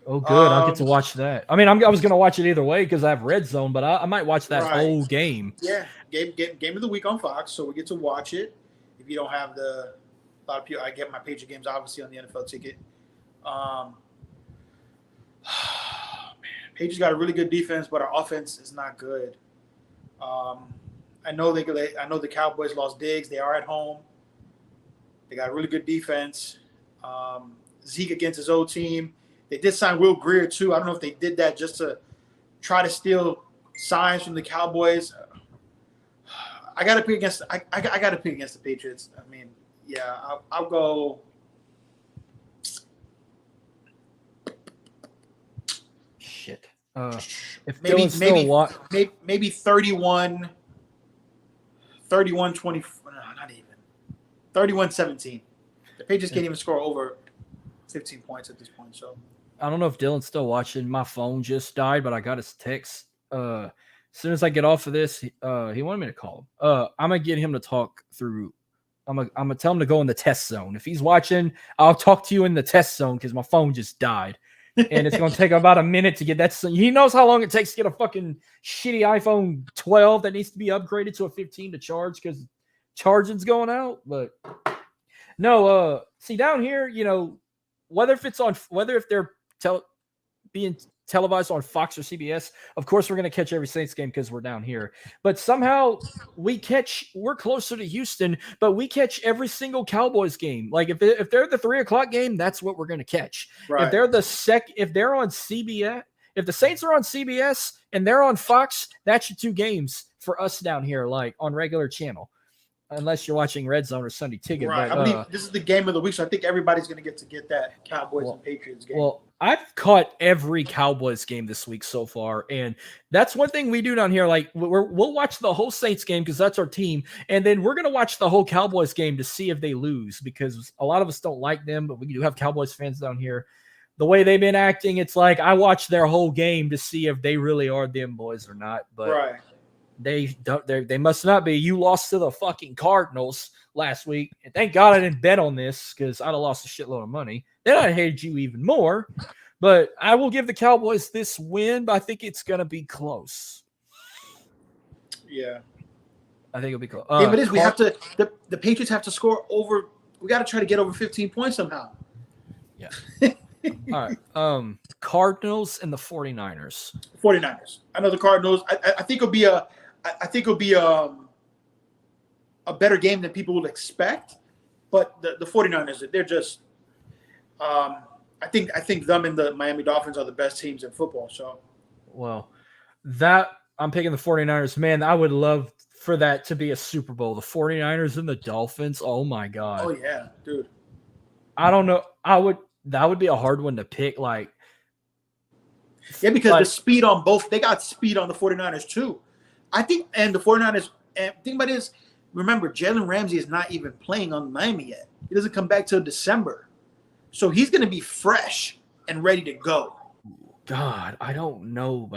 Oh, good. I'll get to watch that. I mean, I was going to watch it either way because I have Red Zone, but I might watch that whole game. Yeah, game of the week on Fox, so we get to watch it. If you don't have a lot of people, I get my Patriot games obviously on the NFL ticket. Man, Patriots got a really good defense, but our offense is not good. I know the Cowboys lost Diggs. They are at home. They got a really good defense. Zeke against his old team. They did sign Will Grier too. I don't know if they did that just to try to steal signs from the Cowboys. I got to pick against. I got to pick against the Patriots. I mean, yeah, I'll go. Shit. If maybe 31-20. Not even 31-17. The Patriots can't even score over 15 points at this point. So I don't know if Dylan's still watching. My phone just died, but I got his text. As soon as I get off of this, he wanted me to call him. I'm gonna get him to talk through. I'm gonna tell him to go in the test zone. If he's watching, I'll talk to you in the test zone because my phone just died. and it's going to take about a minute to get that. He knows how long it takes to get a fucking shitty iPhone 12 that needs to be upgraded to a 15 to charge because charging's going out. But no, see down here, whether if they're being televised on Fox or CBS, of course we're going to catch every Saints game because we're down here. But somehow we're closer to Houston, but we catch every single Cowboys game. Like if they're the 3:00 game, that's what we're going to catch. Right. If they're on CBS, if the Saints are on CBS and they're on Fox, that's your two games for us down here, like on regular channel. Unless you're watching Red Zone or Sunday Ticket. Right. But, I believe this is the game of the week, so I think everybody's going to get that Cowboys and Patriots game. Well, I've caught every Cowboys game this week so far, and that's one thing we do down here. Like we'll watch the whole Saints game because that's our team, and then we're going to watch the whole Cowboys game to see if they lose because a lot of us don't like them, but we do have Cowboys fans down here. The way they've been acting, it's like I watch their whole game to see if they really are them boys or not. But right. They must not be. You lost to the fucking Cardinals last week. And thank God I didn't bet on this because I'd have lost a shitload of money. Then I'd hated you even more. But I will give the Cowboys this win, but I think it's going to be close. Yeah. I think it'll be close. Yeah, but we have to – the Patriots have to score over – we got to try to get over 15 points somehow. Yeah. All right. Cardinals and the 49ers. 49ers. I know the Cardinals. I think it'll be a better game than people would expect. But the 49ers, they're just I think them and the Miami Dolphins are the best teams in football. So well, I'm picking the 49ers. Man, I would love for that to be a Super Bowl. The 49ers and the Dolphins. Oh my God. Oh yeah, dude. I don't know. That would be a hard one to pick. Like, yeah, because the speed on both, they got speed on the 49ers too. I think, and the 49ers, and think about this, remember, Jalen Ramsey is not even playing on Miami yet. He doesn't come back till December. So he's going to be fresh and ready to go. God, I don't know.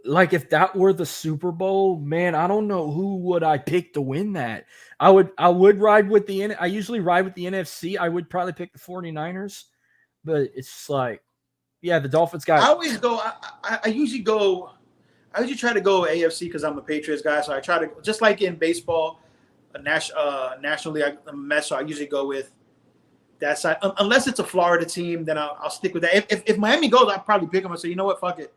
Like if that were the Super Bowl, man, I don't know who would I pick to win that. I would ride with I usually ride with the NFC. I would probably pick the 49ers, but it's like, yeah, the Dolphins got. I always go. I usually try to go AFC because I'm a Patriots guy. So I try to, just like in baseball, nationally, I'm a Mets. So I usually go with that side. Unless it's a Florida team, then I'll stick with that. If Miami goes, I'll probably pick them and say, you know what, fuck it.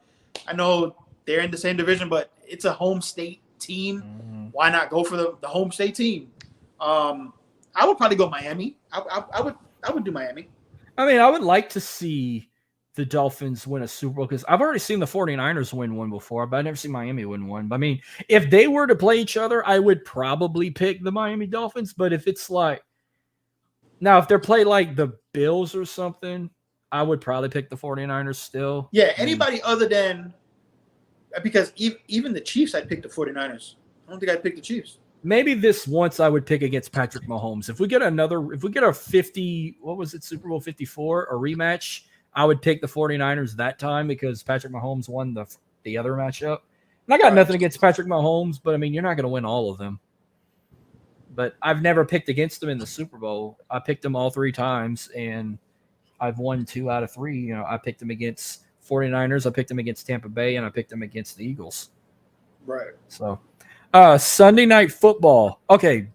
I know they're in the same division, but it's a home state team. Mm-hmm. Why not go for the home state team? I would probably go Miami. I would do Miami. I mean, I would like to see the Dolphins win a Super Bowl because I've already seen the 49ers win one before, but I've never seen Miami win one. But I mean, if they were to play each other, I would probably pick the Miami Dolphins. But if it's like, now if they're played like the Bills or something, I would probably pick the 49ers still. Yeah, anybody other than, because even the Chiefs, I'd pick the 49ers. I don't think I'd pick the Chiefs. Maybe this once I would pick against Patrick Mahomes. If we get a 50, what was it, Super Bowl 54, a rematch, I would pick the 49ers that time because Patrick Mahomes won the other matchup. And I got nothing against Patrick Mahomes, but I mean, you're not going to win all of them. But I've never picked against him in the Super Bowl. I picked him all 3 times, and I've won 2 out of 3. You know, I picked him against 49ers, I picked him against Tampa Bay, and I picked him against the Eagles. Right. So, Sunday Night Football. Okay,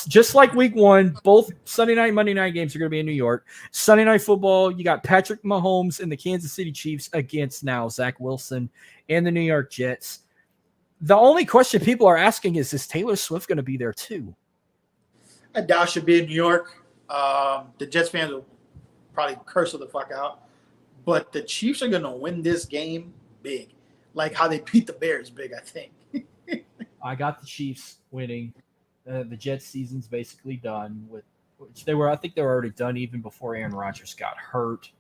just like week 1, both Sunday night and Monday night games are going to be in New York. Sunday Night Football, you got Patrick Mahomes and the Kansas City Chiefs against now Zach Wilson and the New York Jets. The only question people are asking is Taylor Swift going to be there too? I doubt she'll be in New York. The Jets fans will probably curse her the fuck out. But the Chiefs are going to win this game big. Like how they beat the Bears big, I think. I got the Chiefs winning. The Jets season's basically done. I think they were already done even before Aaron Rodgers got hurt.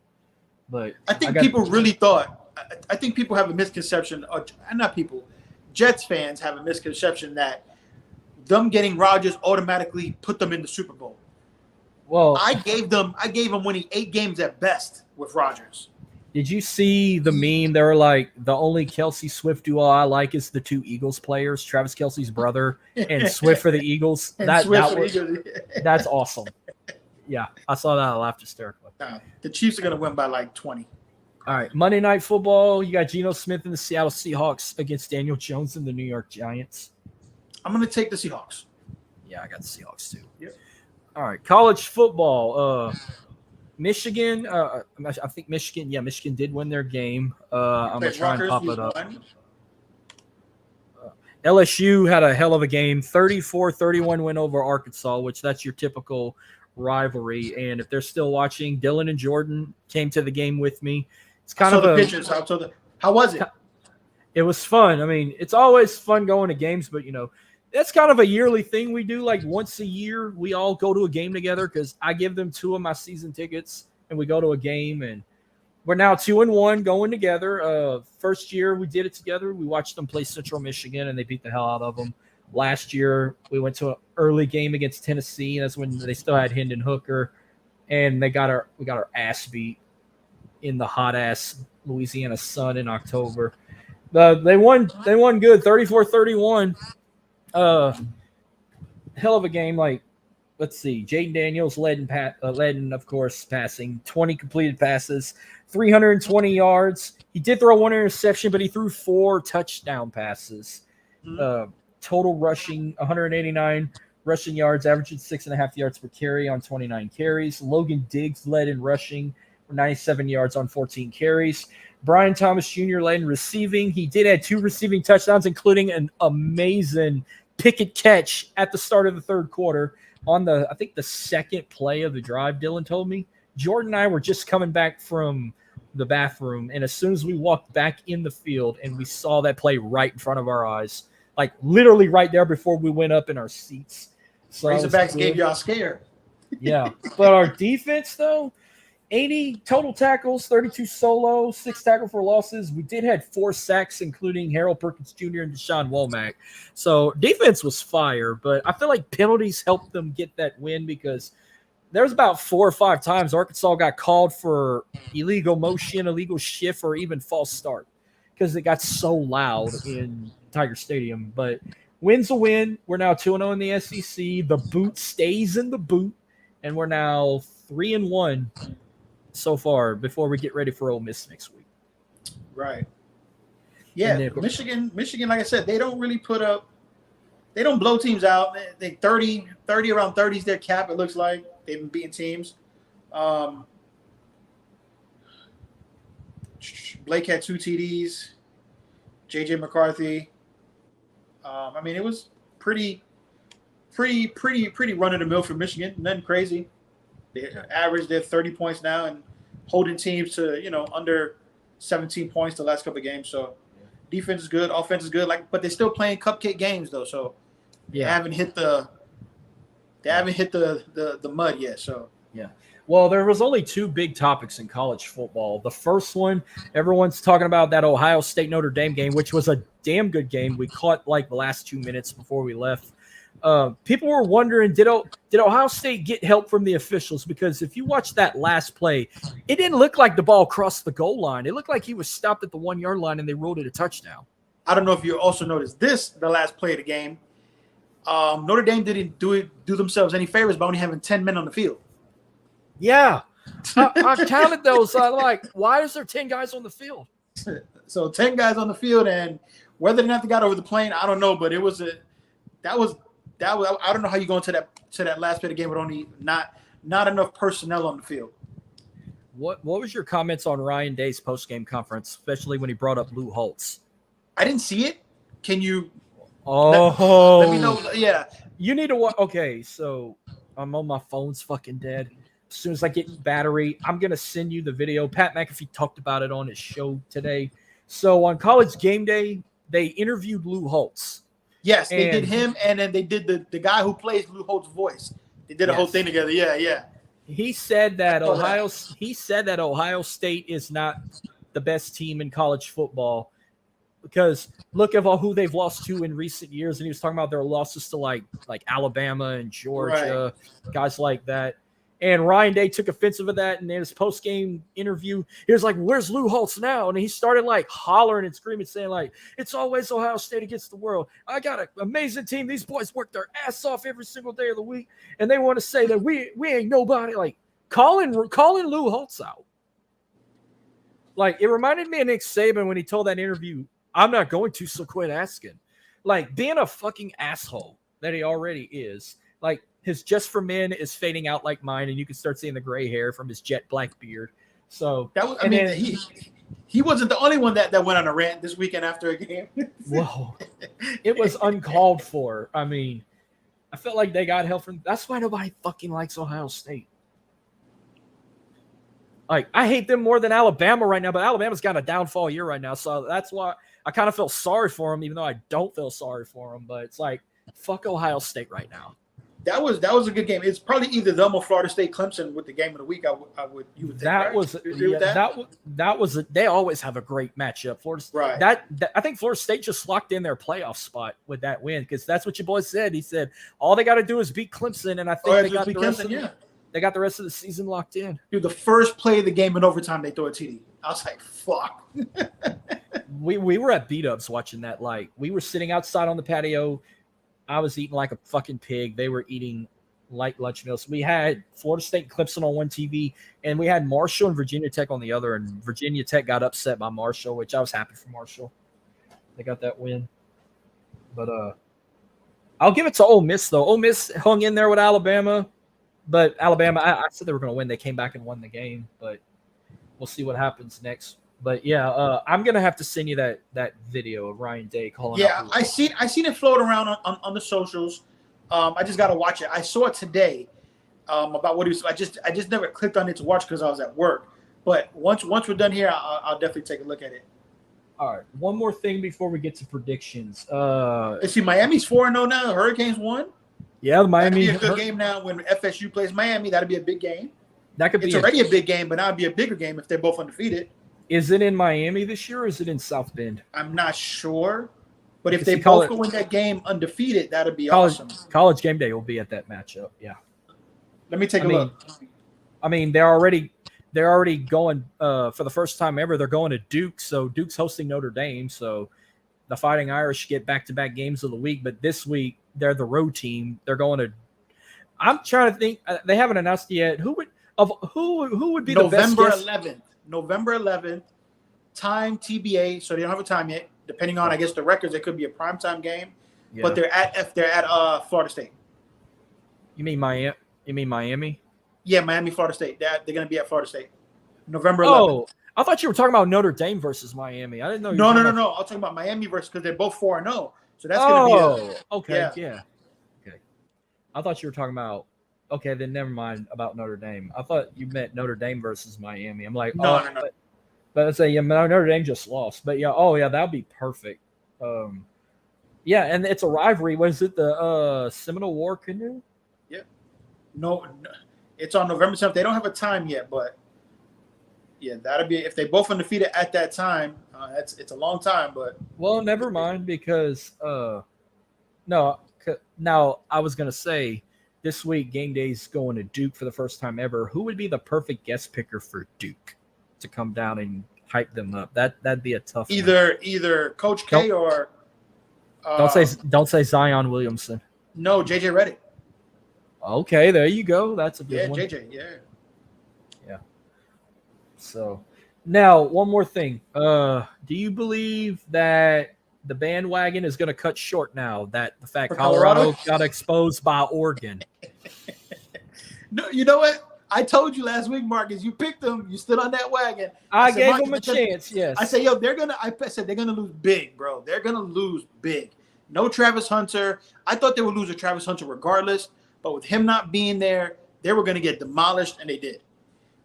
But I think people really thought – I think people have a misconception – not people – Jets fans have a misconception that them getting Rodgers automatically put them in the Super Bowl. Well, I gave them winning 8 games at best with Rodgers. Did you see the meme? They were like, the only Kelce Swift duo I like is the 2 Eagles players, Travis Kelce's brother and Swift for the Eagles. That's awesome. Yeah, I saw that. I laughed hysterically. The Chiefs are going to win by like 20. All right, Monday Night Football. You got Geno Smith and the Seattle Seahawks against Daniel Jones and the New York Giants. I'm going to take the Seahawks. Yeah, I got the Seahawks too. Yep. All right, college football. Michigan. I think Michigan. Yeah, Michigan did win their game. I'm gonna try and pop it up. LSU had a hell of a game. 34-31 win over Arkansas, which that's your typical rivalry. And if they're still watching, Dylan and Jordan came to the game with me. It's kind of the pictures. How was it? It was fun. I mean, it's always fun going to games, but that's kind of a yearly thing we do. Like once a year, we all go to a game together because I give them 2 of my season tickets and we go to a game. And we're now 2-1 going together. First year we did it together. We watched them play Central Michigan and they beat the hell out of them. Last year we went to an early game against Tennessee. That's when they still had Hendon Hooker, and we got our ass beat in the hot ass Louisiana sun in October. They won good, 34-31. Hell of a game. Like, let's see, Jaden Daniels led in, of course, passing 20 completed passes, 320 yards. He did throw 1 interception, but he threw 4 touchdown passes. Total rushing 189 rushing yards, averaging 6.5 yards per carry on 29 carries. Logan Diggs led in rushing for 97 yards on 14 carries. Brian Thomas Jr. led in receiving. He did have 2 receiving touchdowns, including an amazing picket catch at the start of the third quarter on I think the second play of the drive. Dylan told me Jordan and I were just coming back from the bathroom, and as soon as we walked back in the field and we saw that play right in front of our eyes, like literally right there before we went up in our seats. So Razorbacks gave y'all a scare. Yeah, but our defense though, 80 total tackles, 32 solo, 6 tackle for losses. We did have 4 sacks, including Harold Perkins Jr. and Deshaun Womack. So defense was fire, but I feel like penalties helped them get that win because there was about 4 or 5 times Arkansas got called for illegal motion, illegal shift, or even false start because it got so loud in Tiger Stadium. But win's a win. We're now 2-0 in the SEC. The boot stays in the boot, and we're now 3-1 so far before we get ready for Ole Miss next week. Right. Yeah, Michigan, like I said, they don't really they don't blow teams out. They 30 around 30 is their cap, it looks like. They've been beating teams. Blake had 2 TDs. JJ McCarthy. I mean, it was pretty run of the mill for Michigan. Nothing crazy. They averaged their 30 points now and holding teams to under 17 points the last couple of games. So defense is good, offense is good. But they're still playing cupcake games though. So they haven't hit the mud yet. So yeah. Well, there was only 2 big topics in college football. The first one, everyone's talking about that Ohio State Notre Dame game, which was a damn good game. We caught like the last 2 minutes before we left. People were wondering, did Ohio State get help from the officials? Because if you watch that last play, it didn't look like the ball crossed the goal line. It looked like he was stopped at the 1-yard line and they ruled it a touchdown. I don't know if you also noticed the last play of the game. Notre Dame didn't do themselves any favors by only having 10 men on the field. Yeah. I counted those. Like, why is there 10 guys on the field? So 10 guys on the field, and whether or not they got over the plane, I don't know. But it was that was I don't know how you go into that last bit of the game with only not enough personnel on the field. What was your comments on Ryan Day's post-game conference, especially when he brought up Lou Holtz? I didn't see it. Can you? Let me know. Yeah, you need to watch. Okay, so I'm on my phone's fucking dead. As soon as I get battery, I'm gonna send you the video. Pat McAfee talked about it on his show today. So on College Game Day, they interviewed Lou Holtz. Yes, they did him, and then they did the guy who plays Lou Holtz's voice. They did a whole thing together. Yeah. He said that Ohio State is not the best team in college football because look at who they've lost to in recent years, and he was talking about their losses to like Alabama and Georgia, guys like that. And Ryan Day took offensive of that, and in his post-game interview, he was like, "Where's Lou Holtz now?" And he started like hollering and screaming, saying like, "It's always Ohio State against the world. I got an amazing team. These boys work their ass off every single day of the week, and they want to say that we ain't nobody." Like calling Lou Holtz out. Like, it reminded me of Nick Saban when he told that interview, I'm not going to, so quit asking. Like, being a fucking asshole that he already is. Like, his Just for Men is fading out like mine, and you can start seeing the gray hair from his jet black beard. So that was, I mean, he wasn't the only one that went on a rant this weekend after a game. Whoa. It was uncalled for. I mean, I felt like they got hell from. That's why nobody fucking likes Ohio State. Like, I hate them more than Alabama right now, but Alabama's got a downfall year right now. So that's why I kind of feel sorry for them, even though I don't feel sorry for them. But it's like, fuck Ohio State right now. That was a good game. It's probably either them or Florida State Clemson with the game of the week. You would think, that right? was that was they always have a great matchup. Florida, right? That I think Florida State just locked in their playoff spot with that win because that's what your boy said. He said all they got to do is beat Clemson, and I think they got the rest of they got the rest of the season locked in. Dude, the first play of the game in overtime, they throw a TD. I was like, fuck. we were at beat-ups watching that. Like, we were sitting outside on the patio. I was eating like a fucking pig. They were eating light lunch meals. We had Florida State and Clemson on one TV, and we had Marshall and Virginia Tech on the other, and Virginia Tech got upset by Marshall, which I was happy for Marshall. They got that win. But I'll give it to Ole Miss, though. Ole Miss hung in there with Alabama, but Alabama, I said they were going to win. They came back and won the game, but we'll see what happens next. But yeah, I'm gonna have to send you that video of Ryan Day calling. Yeah, I seen it float around on the socials. I just gotta watch it. I saw it today about what he was. I just never clicked on it to watch because I was at work. But once we're done here, I'll definitely take a look at it. All right, one more thing before we get to predictions. Let's see, Miami's 4-0 now. The Hurricanes won. Yeah, the Miami. That'd be a good game now when FSU plays Miami. That'd be a big game. That could be. It's already a big game, but now it'd be a bigger game if they're both undefeated. Is it in Miami this year or is it in South Bend? I'm not sure. But if they both go in that game undefeated, that'd be awesome. College game day will be at that matchup. Yeah. Let me take a look. I mean, they're already going for the first time ever. They're going to Duke. So Duke's hosting Notre Dame. So the Fighting Irish get back-to-back games of the week. But this week, they're the road team. They're going to – I'm trying to think. They haven't announced yet. Who would be the best guess? November 11th, time TBA, so they don't have a time yet. Depending on, I guess, the records, it could be a primetime game. Yeah. But they're at Florida State. You mean Miami? Yeah, Miami, Florida State. They're going to be at Florida State. November 11th. Oh, I thought you were talking about Notre Dame versus Miami. I didn't know. No. I was talking about Miami versus because they're both 4-0. So that's going to be okay. Yeah. Okay. I thought you were talking about. Okay, then never mind about Notre Dame. I thought you meant Notre Dame versus Miami. I'm like, no. But I say, yeah, Notre Dame just lost. But yeah, that'd be perfect. Yeah, and it's a rivalry. Was it the Seminole War Canoe? Yeah. No, it's on November 7th. They don't have a time yet, but yeah, that'd be if they both undefeated at that time. It's a long time, but never mind because now I was gonna say. This week, game day's going to Duke for the first time ever. Who would be the perfect guest picker for Duke to come down and hype them up? That'd be a tough one. Either Coach K or don't say Zion Williamson. No, JJ Redick. Okay, there you go. That's a good one. JJ. Yeah. So now one more thing. Do you believe that the bandwagon is going to cut short now that the fact Colorado got exposed by Oregon? No, you know what? I told you last week, Marcus. You picked them. You stood on that wagon. I gave them a chance. Yes. I said, I said they're gonna lose big, bro. They're gonna lose big. No Travis Hunter. I thought they would lose a Travis Hunter regardless, but with him not being there, they were gonna get demolished, and they did.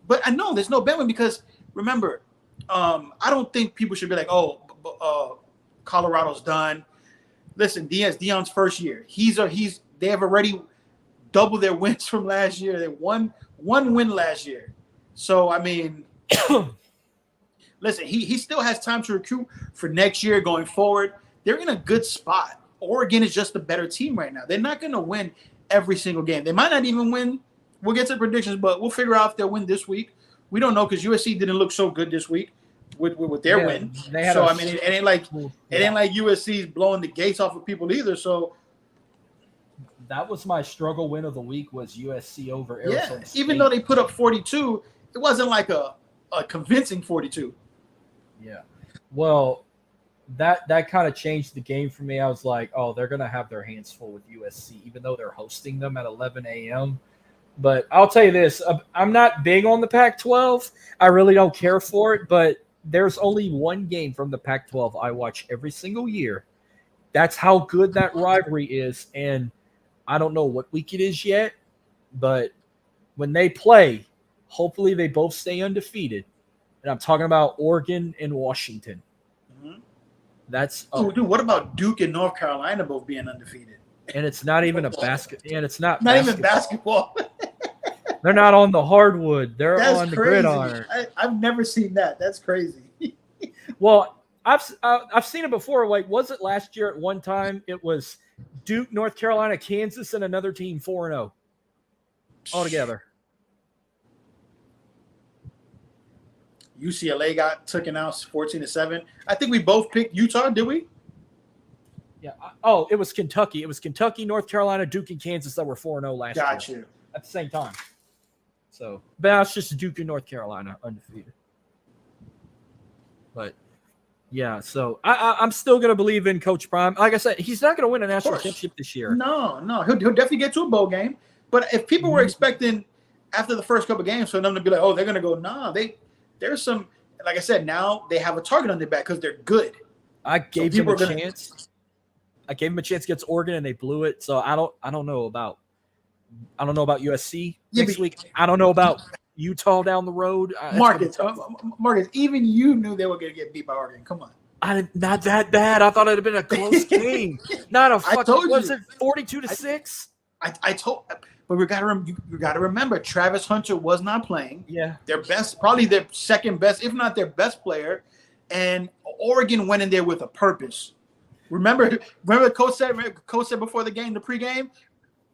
But I know there's no bandwagon because remember, I don't think people should be like, Colorado's done. Listen, Deion's first year. They have already doubled their wins from last year. They won one win last year. So I mean, listen, he still has time to recruit for next year going forward. They're in a good spot. Oregon is just a better team right now. They're not going to win every single game. They might not even win. We'll get to predictions, but we'll figure out if they'll win this week. We don't know because USC didn't look so good this week. With their win, so I mean, it ain't like USC's blowing the gates off of people either. So that was my struggle win of the week was USC over Arizona State. Even though they put up 42, it wasn't like a convincing 42. Yeah. Well, that kind of changed the game for me. I was like, oh, they're gonna have their hands full with USC, even though they're hosting them at 11 a.m. But I'll tell you this: I'm not big on the Pac-12. I really don't care for it. But there's only one game from the Pac-12 I watch every single year. That's how good that rivalry is, and I don't know what week it is yet, but when they play, hopefully they both stay undefeated. And I'm talking about Oregon and Washington. Mm-hmm. That's dude. What about Duke and North Carolina both being undefeated? And it's not even a basket. And it's not even basketball. They're not on the hardwood. They're That's on the crazy. gridiron. I've never seen that. That's crazy. Well, I've seen it before. Like, was it last year at one time? It was Duke, North Carolina, Kansas, and another team 4-0 all together. UCLA got taken out 14-7. I think we both picked Utah, did we? Yeah. Oh, it was Kentucky. It was Kentucky, North Carolina, Duke, and Kansas that were 4-0 last year. Got you. At the same time. So, but that's just Duke and North Carolina undefeated. But, yeah, so I'm still going to believe in Coach Prime. Like I said, he's not going to win a national championship this year. No. He'll definitely get to a bowl game. But if people were expecting after the first couple of games for them to be like, oh, they're going to go, nah, there's some, like I said, now they have a target on their back because they're good. I gave them a chance. I gave them a chance against Oregon and they blew it. So I don't know about USC next week. I don't know about Utah down the road. Marcus, even you knew they were going to get beat by Oregon. Come on. Not that bad. I thought it'd have been a close game. Not a fucking. Was it 42-6? I told, but you got to remember, Travis Hunter was not playing. Yeah, probably their second best, if not their best player, and Oregon went in there with a purpose. Remember, Coach said before the game, the pregame,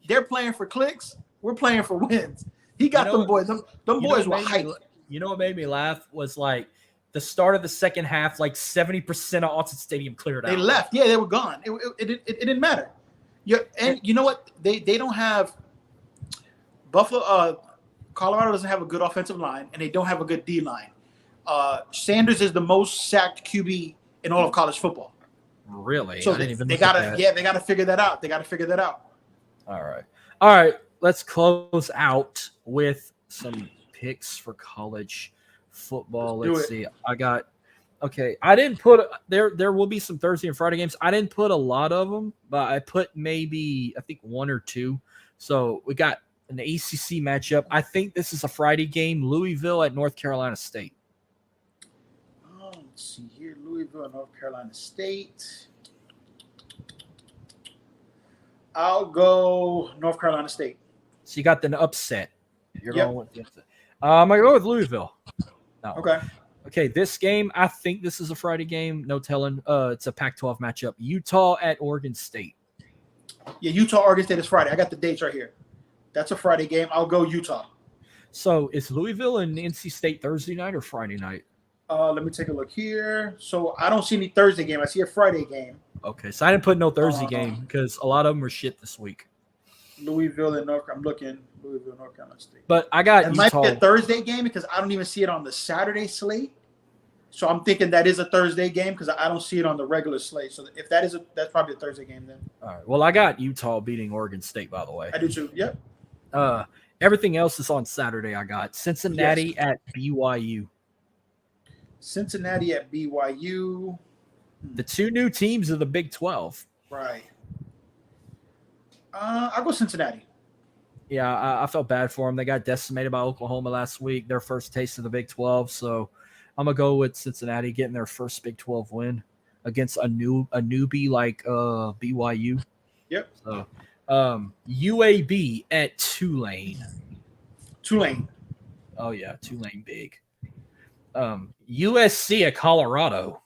they're playing for clicks. We're playing for wins. He got them boys. Them boys were hyped. You know what made me laugh was like the start of the second half, like 70% of Austin Stadium cleared out. They left. Yeah, they were gone. It didn't matter. Yeah, and you know what? They don't have Buffalo. Colorado doesn't have a good offensive line, and they don't have a good D line. Sanders is the most sacked QB in all of college football. Really? So they gotta figure that out. All right. Let's close out with some picks for college football. Let's see. I didn't put there will be some Thursday and Friday games. I didn't put a lot of them, but I put maybe I think one or two. So we got an ACC matchup. I think this is a Friday game. Louisville at North Carolina State. Let's see here. Louisville and North Carolina State. I'll go North Carolina State. So you got the upset. You're going with the upset. I'm going to go with Louisville. No. Okay, this game, I think this is a Friday game. No telling. It's a Pac-12 matchup. Utah at Oregon State. Yeah, Utah-Oregon State is Friday. I got the dates right here. That's a Friday game. I'll go Utah. So is Louisville and NC State Thursday night or Friday night? Let me take a look here. So I don't see any Thursday game. I see a Friday game. Okay, so I didn't put no Thursday game because a lot of them were shit this week. Louisville and North Carolina State. But I got it might be a Thursday game because I don't even see it on the Saturday slate. So I'm thinking that is a Thursday game because I don't see it on the regular slate. So if that's probably a Thursday game then. All right. Well, I got Utah beating Oregon State, by the way. I do too. Yep. Everything else is on Saturday. I got Cincinnati at BYU. Cincinnati at BYU. The two new teams of the Big 12. Right. I'll go Cincinnati. Yeah, I felt bad for them. They got decimated by Oklahoma last week, their first taste of the Big 12. So I'm going to go with Cincinnati getting their first Big 12 win against a newbie like BYU. Yep. So UAB at Tulane. Oh, yeah, Tulane big. USC at Colorado.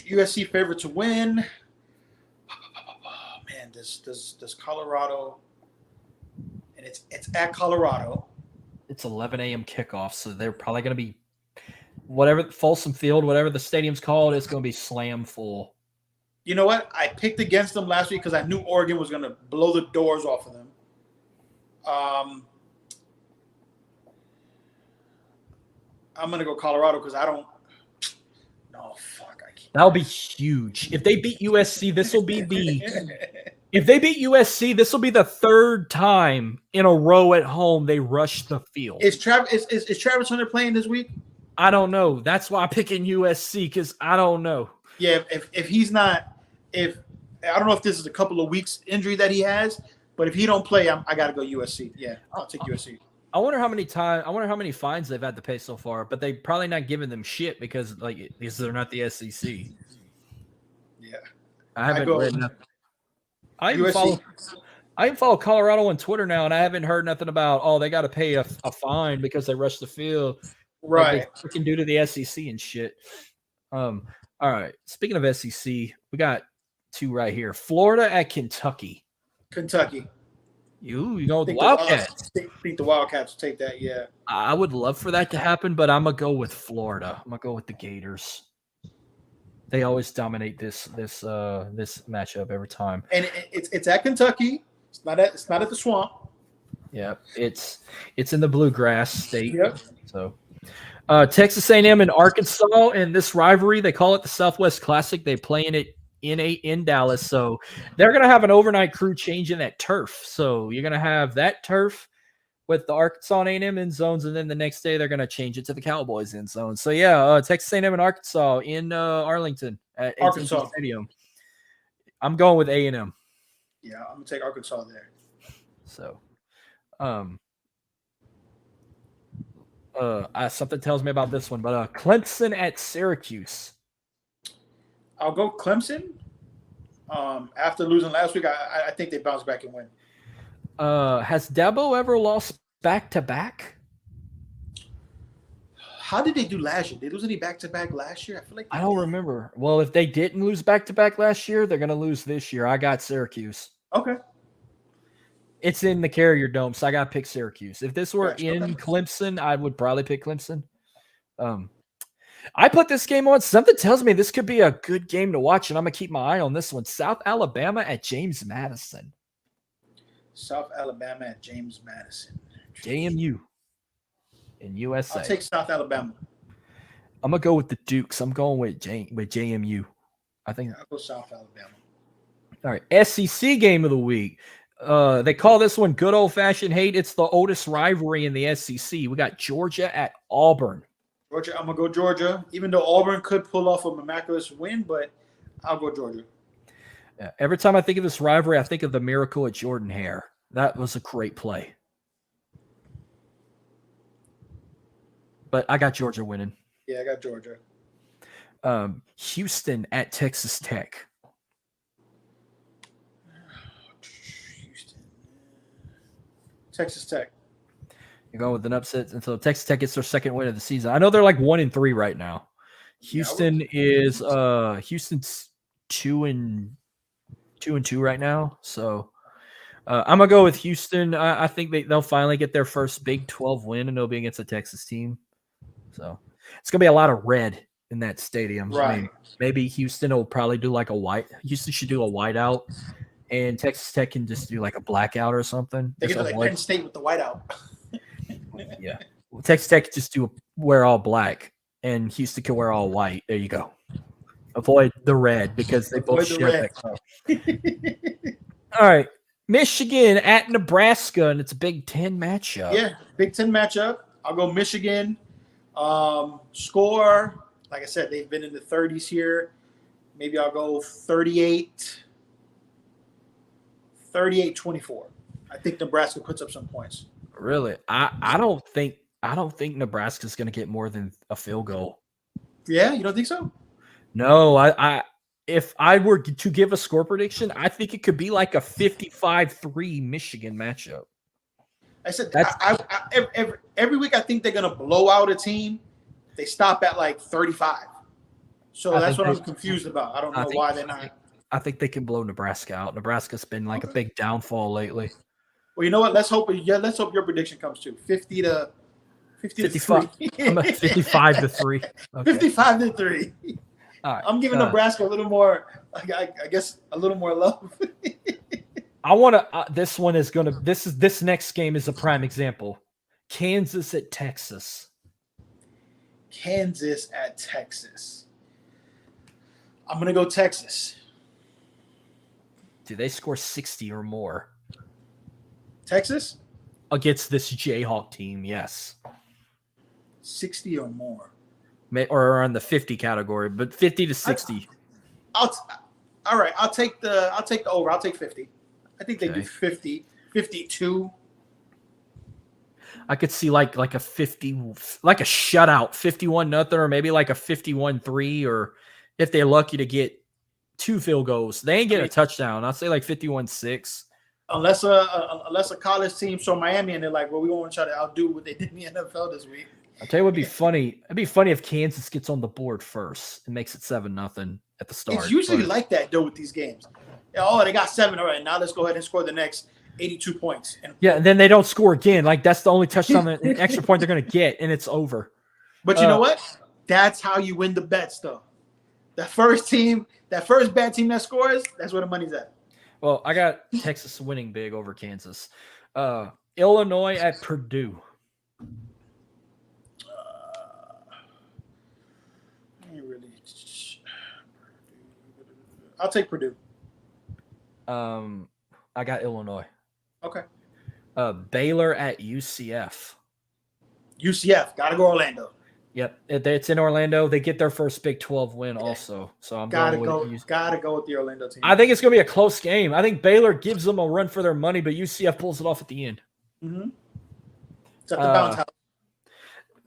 USC favorite to win. Man, does Colorado, and it's at Colorado. It's 11 a.m. kickoff, so they're probably going to be whatever Folsom Field, whatever the stadium's called, it's going to be slam full. You know what? I picked against them last week because I knew Oregon was going to blow the doors off of them. I'm gonna go Colorado because I don't. No, fuck, I can't. That'll be huge. If they beat USC, this will be the. If they beat USC, this will be the third time in a row at home they rush the field. Is Travis Hunter playing this week? I don't know. That's why I'm picking USC because I don't know. Yeah, if he's not, I don't know if this is a couple of weeks injury that he has, but if he don't play, I got to go USC. Yeah, I'll take USC. I wonder how many fines they've had to pay so far, but they probably not giving them shit because they're not the SEC. Yeah, I haven't read nothing. I even follow Colorado on Twitter now, and I haven't heard nothing about they got to pay a fine because they rushed the field, right? Like they freaking do to the SEC and shit. All right. Speaking of SEC, we got two right here: Florida at Kentucky. Kentucky. You go with the Wildcats. I think the Wildcats will take that. Yeah, I would love for that to happen, but I'm gonna go with Florida. I'm gonna go with the Gators. They always dominate this matchup every time. And it's at Kentucky. It's not at the Swamp. Yeah, it's in the Bluegrass State. Yep. So, Texas A&M and Arkansas, and this rivalry they call it the Southwest Classic. They play in it in Dallas, so they're gonna have an overnight crew change in that turf. So you're gonna have that turf with the Arkansas and A&M end zones, and then the next day they're going to change it to the Cowboys end zone. So, yeah, Texas A&M and Arkansas in Arlington at Arkansas Stadium. I'm going with A&M. Yeah, I'm going to take Arkansas there. So, something tells me about this one, but Clemson at Syracuse. I'll go Clemson. After losing last week, I think they bounce back and win. Has Dabo ever lost back-to-back? How did they do last year? Did they lose any back-to-back last year? I feel like I don't remember. Well, if they didn't lose back-to-back last year, they're going to lose this year. I got Syracuse. Okay. It's in the Carrier Dome, so I got to pick Syracuse. If this were in Clemson, I would probably pick Clemson. I put this game on. Something tells me this could be a good game to watch, and I'm going to keep my eye on this one. South Alabama at James Madison. South Alabama at James Madison. JMU in USA. I'll take South Alabama. I'm going to go with the Dukes. I'm going with JMU. I think I'll go South Alabama. All right. SEC game of the week. They call this one good old-fashioned hate. It's the oldest rivalry in the SEC. We got Georgia at Auburn. Georgia, I'm going to go Georgia. Even though Auburn could pull off a miraculous win, but I'll go Georgia. Yeah, every time I think of this rivalry, I think of the miracle at Jordan Hare. That was a great play. But I got Georgia winning. Yeah, I got Georgia. Houston at Texas Tech. Houston. Texas Tech. You're going with an upset until Texas Tech gets their second win of the season. I know they're like 1-3 right now. Houston's 2-2 right now. So I'm gonna go with Houston. I think they'll finally get their first Big 12 win, and it'll be against a Texas team. So it's gonna be a lot of red in that stadium. Right. I mean, maybe Houston will probably do like a white. Houston should do a whiteout, and Texas Tech can just do like a blackout or something. They can do like Penn State with the whiteout. Yeah, well, Texas Tech just wear all black, and Houston can wear all white. There you go. Avoid the red because they both share that color. All right, Michigan at Nebraska, and it's a Big Ten matchup. Yeah, Big Ten matchup. I'll go Michigan. Score, like I said, they've been in the 30s here. Maybe I'll go 38-24. I think Nebraska puts up some points. Really? I don't think Nebraska's going to get more than a field goal. Yeah, you don't think so? No, if I were to give a score prediction, I think it could be like a 55-3 Michigan matchup. I said every week I think they're going to blow out a team. They stop at like 35. So that's what I'm confused about. I don't know why they're not. I think they can blow Nebraska out. Nebraska's been like a big downfall lately. Well, you know what? Let's hope your prediction comes true. 55. 55-3. Okay. 55-3. All right. I'm giving Nebraska a little more, I guess, a little more love. I want to. This next game is a prime example. Kansas at Texas. Kansas at Texas. I'm going to go Texas. Do they score 60 or more? Texas? Against this Jayhawk team, yes. 60 or more. Or on the 50 category, but 50 to 60. All right, I'll take the over. I'll take 50. I think they do 50, 52. I could see like a 50, like a shutout, 51-0, or maybe like a 51-3, or if they're lucky to get 2 field goals. They ain't get a touchdown. I'll say like 51-6. Unless a college team show Miami and they're like, well, we want to try to outdo what they did in the NFL this week. I'll tell you what would be funny. It'd be funny if Kansas gets on the board first and makes it 7-0 at the start. It's usually like that, though, with these games. Oh, they got 7. All right, now let's go ahead and score the next 82 points. And then they don't score again. Like, that's the only touchdown, an extra point they're going to get, and it's over. But you know what? That's how you win the bets, though. That first bad team that scores, that's where the money's at. Well, I got Texas winning big over Kansas. Illinois at Purdue. I'll take Purdue. I got Illinois. Okay. Baylor at UCF. UCF, gotta go Orlando. Yep, it's in Orlando. They get their first Big 12 win also. So I'm gotta go with the Orlando team. I think it's gonna be a close game. I think Baylor gives them a run for their money, but UCF pulls it off at the end. Mm-hmm. It's at the bounce house.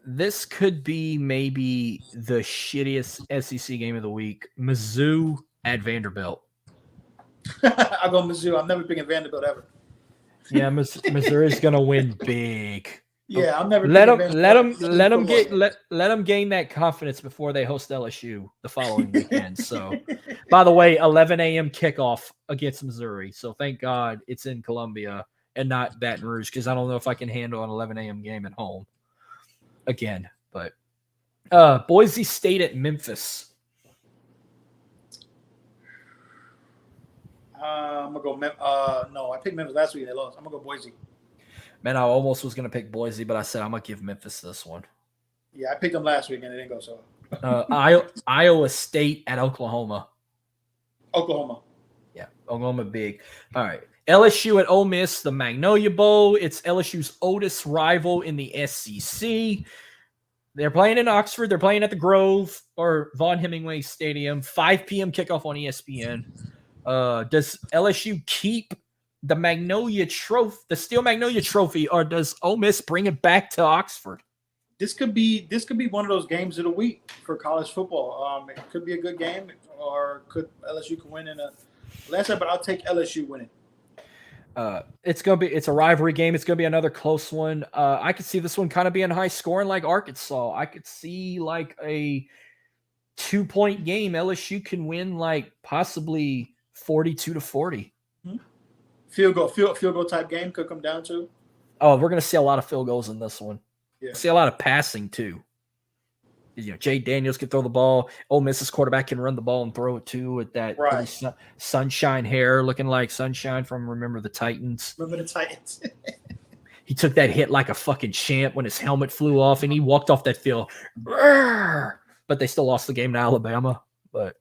This could be maybe the shittiest SEC game of the week. Mizzou at Vanderbilt. I'll go Mizzou. I'm never picking Vanderbilt ever. Yeah, Missouri's gonna win big. Yeah, I'm never. Let them gain that confidence before they host LSU the following weekend. So, by the way, 11 a.m. kickoff against Missouri. So thank God it's in Columbia and not Baton Rouge, because I don't know if I can handle an 11 a.m. game at home again. But Boise State at Memphis. I'm gonna go. No, I picked Memphis last week. They lost. I'm gonna go Boise. Man, I almost was gonna pick Boise, but I said I'm gonna give Memphis this one. Yeah, I picked them last week and it didn't go so. Iowa State at Oklahoma. Oklahoma. Yeah, Oklahoma big. All right. LSU at Ole Miss, the Magnolia Bowl. It's LSU's oldest rival in the SEC. They're playing in Oxford. They're playing at the Grove or Von Hemingway Stadium. 5 p.m. kickoff on ESPN. Does LSU keep the Magnolia Trophy, the Steel Magnolia Trophy, or does Ole Miss bring it back to Oxford? This could be one of those games of the week for college football. It could be a good game, or LSU could win in a last time, but I'll take LSU winning. It's a rivalry game. It's gonna be another close one. I could see this one kind of being high scoring like Arkansas. I could see like a 2-point game. LSU can win like possibly 42-40. Field goal type game could come down to. Oh, we're gonna see a lot of field goals in this one. Yeah. See a lot of passing too. Jay Daniels can throw the ball. Ole Miss's quarterback can run the ball and throw it too with that sunshine hair, looking like Sunshine from Remember the Titans. Remember the Titans. He took that hit like a fucking champ when his helmet flew off and he walked off that field. But they still lost the game to Alabama. But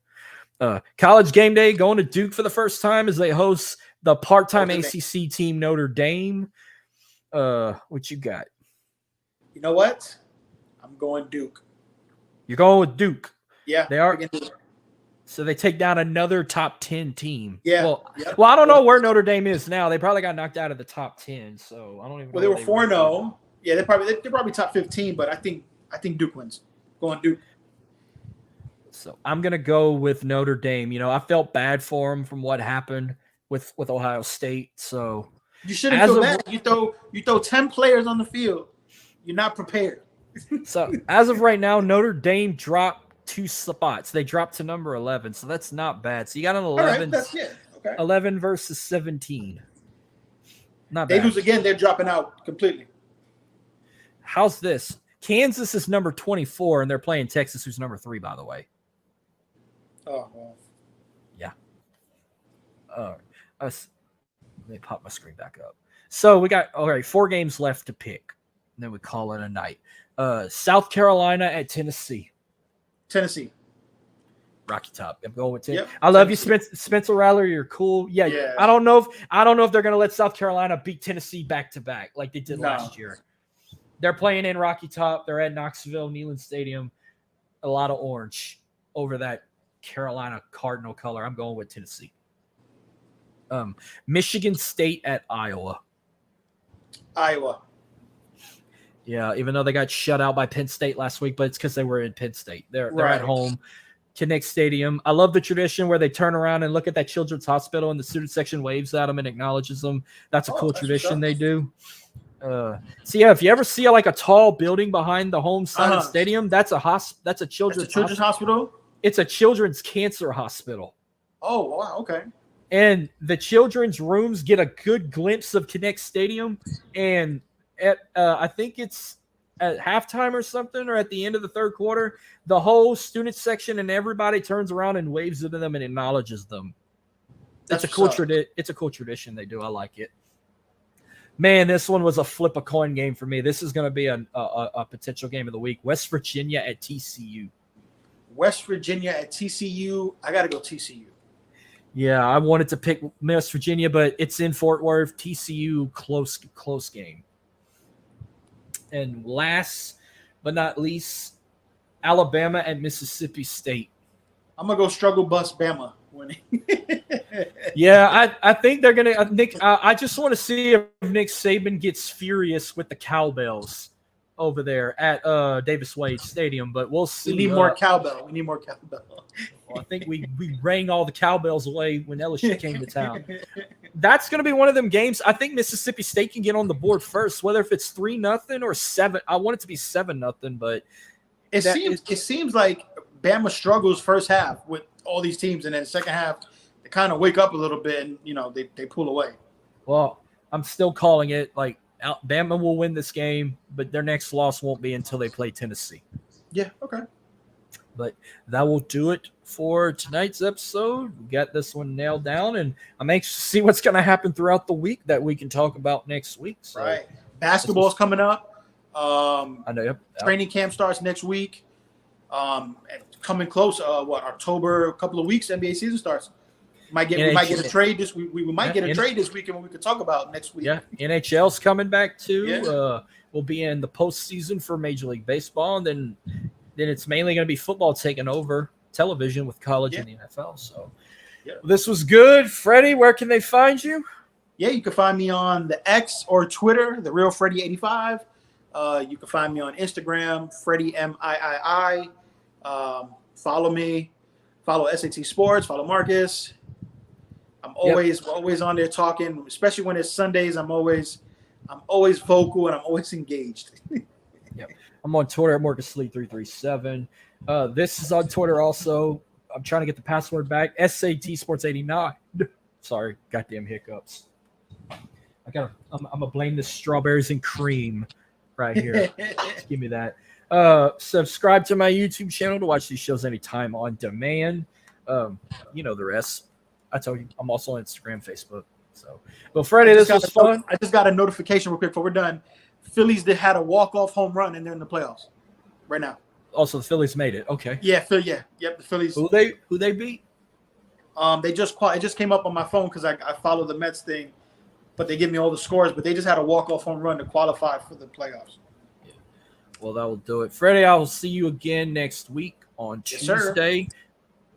College game day going to Duke for the first time as they host the part-time ACC team Notre Dame. What you got? You know what? I'm going Duke. You're going with Duke. Yeah. They are. So they take down another top 10 team. Yeah. Well, I don't know where Notre Dame is now. They probably got knocked out of the top 10. So I don't even know. Well, they were 4-0. Yeah, they're probably top 15, but I think Duke wins. Going Duke. So I'm going to go with Notre Dame. I felt bad for them from what happened with Ohio State. So you shouldn't feel bad. You throw 10 players on the field. You're not prepared. So as of right now, Notre Dame dropped 2 spots. They dropped to number 11. So that's not bad. So you got an 11. That's good. Okay. 11 versus 17. Not bad. They lose again, they're dropping out completely. How's this? Kansas is number 24, and they're playing Texas, who's number 3, by the way. Oh, well. Yeah. Let me pop my screen back up. So we got 4 games left to pick. and then we call it a night. South Carolina at Tennessee. Tennessee. Rocky Top. I'm going with Tennessee. Yep, I love Tennessee. you, Spencer Rattler. You're cool. Yeah, Yeah. I don't know if they're gonna let South Carolina beat Tennessee back to back like they did last year. They're playing in Rocky Top. They're at Knoxville, Neyland Stadium. A lot of orange over that Carolina Cardinal color. I'm going with Tennessee. Michigan State at Iowa. Iowa. Yeah, even though they got shut out by Penn State last week, but it's because they were in Penn State. They're at home. Connect Stadium. I love the tradition where they turn around and look at that children's hospital and the student section waves at them and acknowledges them. That's a cool tradition they do. So yeah, if you ever see like a tall building behind the home side of the stadium, that's a children's hospital. It's a children's cancer hospital. Oh wow, okay. And the children's rooms get a good glimpse of Connect Stadium, and at I think it's at halftime or something, or at the end of the third quarter, the whole student section and everybody turns around and waves at them and acknowledges them. It's a cool tradition they do. I like it. Man, this one was a flip a coin game for me. This is going to be a potential game of the week. West Virginia at TCU. West Virginia at TCU. I got to go TCU. Yeah, I wanted to pick West Virginia, but it's in Fort Worth. TCU, close game. And last but not least, Alabama and Mississippi State. I'm gonna go struggle bus Bama winning. Yeah, I think they're gonna. I just want to see if Nick Saban gets furious with the cowbells over there at Davis Wade Stadium, but we'll see. We need more cowbell. We need more cowbell. Well, I think we rang all the cowbells away when LSU came to town. That's going to be one of them games. I think Mississippi State can get on the board first, whether if it's 3-0 or 7. I want it to be 7-0, but it seems like Bama struggles first half with all these teams, and then second half they kind of wake up a little bit and they pull away. Well, I'm still calling it like Bama will win this game, but their next loss won't be until they play Tennessee. Yeah, okay. But that will do it for tonight's episode. We got this one nailed down, and I'm anxious to see what's going to happen throughout the week that we can talk about next week. So, right. Basketball's coming up. I know. Yep. Training camp starts next week. And coming close. October? A couple of weeks. NBA season starts. We might get a trade this week. We might get a trade this weekend when we could talk about next week. Yeah, NHL's coming back too. Yeah. We'll be in the postseason for Major League Baseball, and then it's mainly going to be football taking over television with college and the NFL. So this was good. Freddie, where can they find you? Yeah, you can find me on the X or Twitter, the real Freddy85. You can find me on Instagram, Freddy MIII. Follow me. Follow SAT Sports. Follow Marcus. I'm always on there talking, especially when it's Sundays. I'm always vocal and I'm always engaged. I'm on Twitter at MorganSlee337. This is on Twitter also. I'm trying to get the password back. SAT Sports 89. Sorry, goddamn hiccups. I'm gonna blame the strawberries and cream right here. Just give me that. Subscribe to my YouTube channel to watch these shows anytime on demand. You know the rest. I told you I'm also on Instagram, Facebook. So, but Freddie, this was fun. I just got a notification real quick before we're done. Phillies had a walk-off home run and they're in the playoffs right now. Also, the Phillies made it. Okay. Yeah, the Phillies. Who they beat? It just came up on my phone because I follow the Mets thing, but they give me all the scores. But they just had a walk-off home run to qualify for the playoffs. Yeah. Well, that will do it. Freddie, I will see you again next week on Tuesday.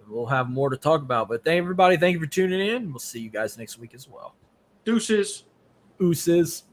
We'll have more to talk about. But everybody, thank you for tuning in. We'll see you guys next week as well. Deuces. Ooses.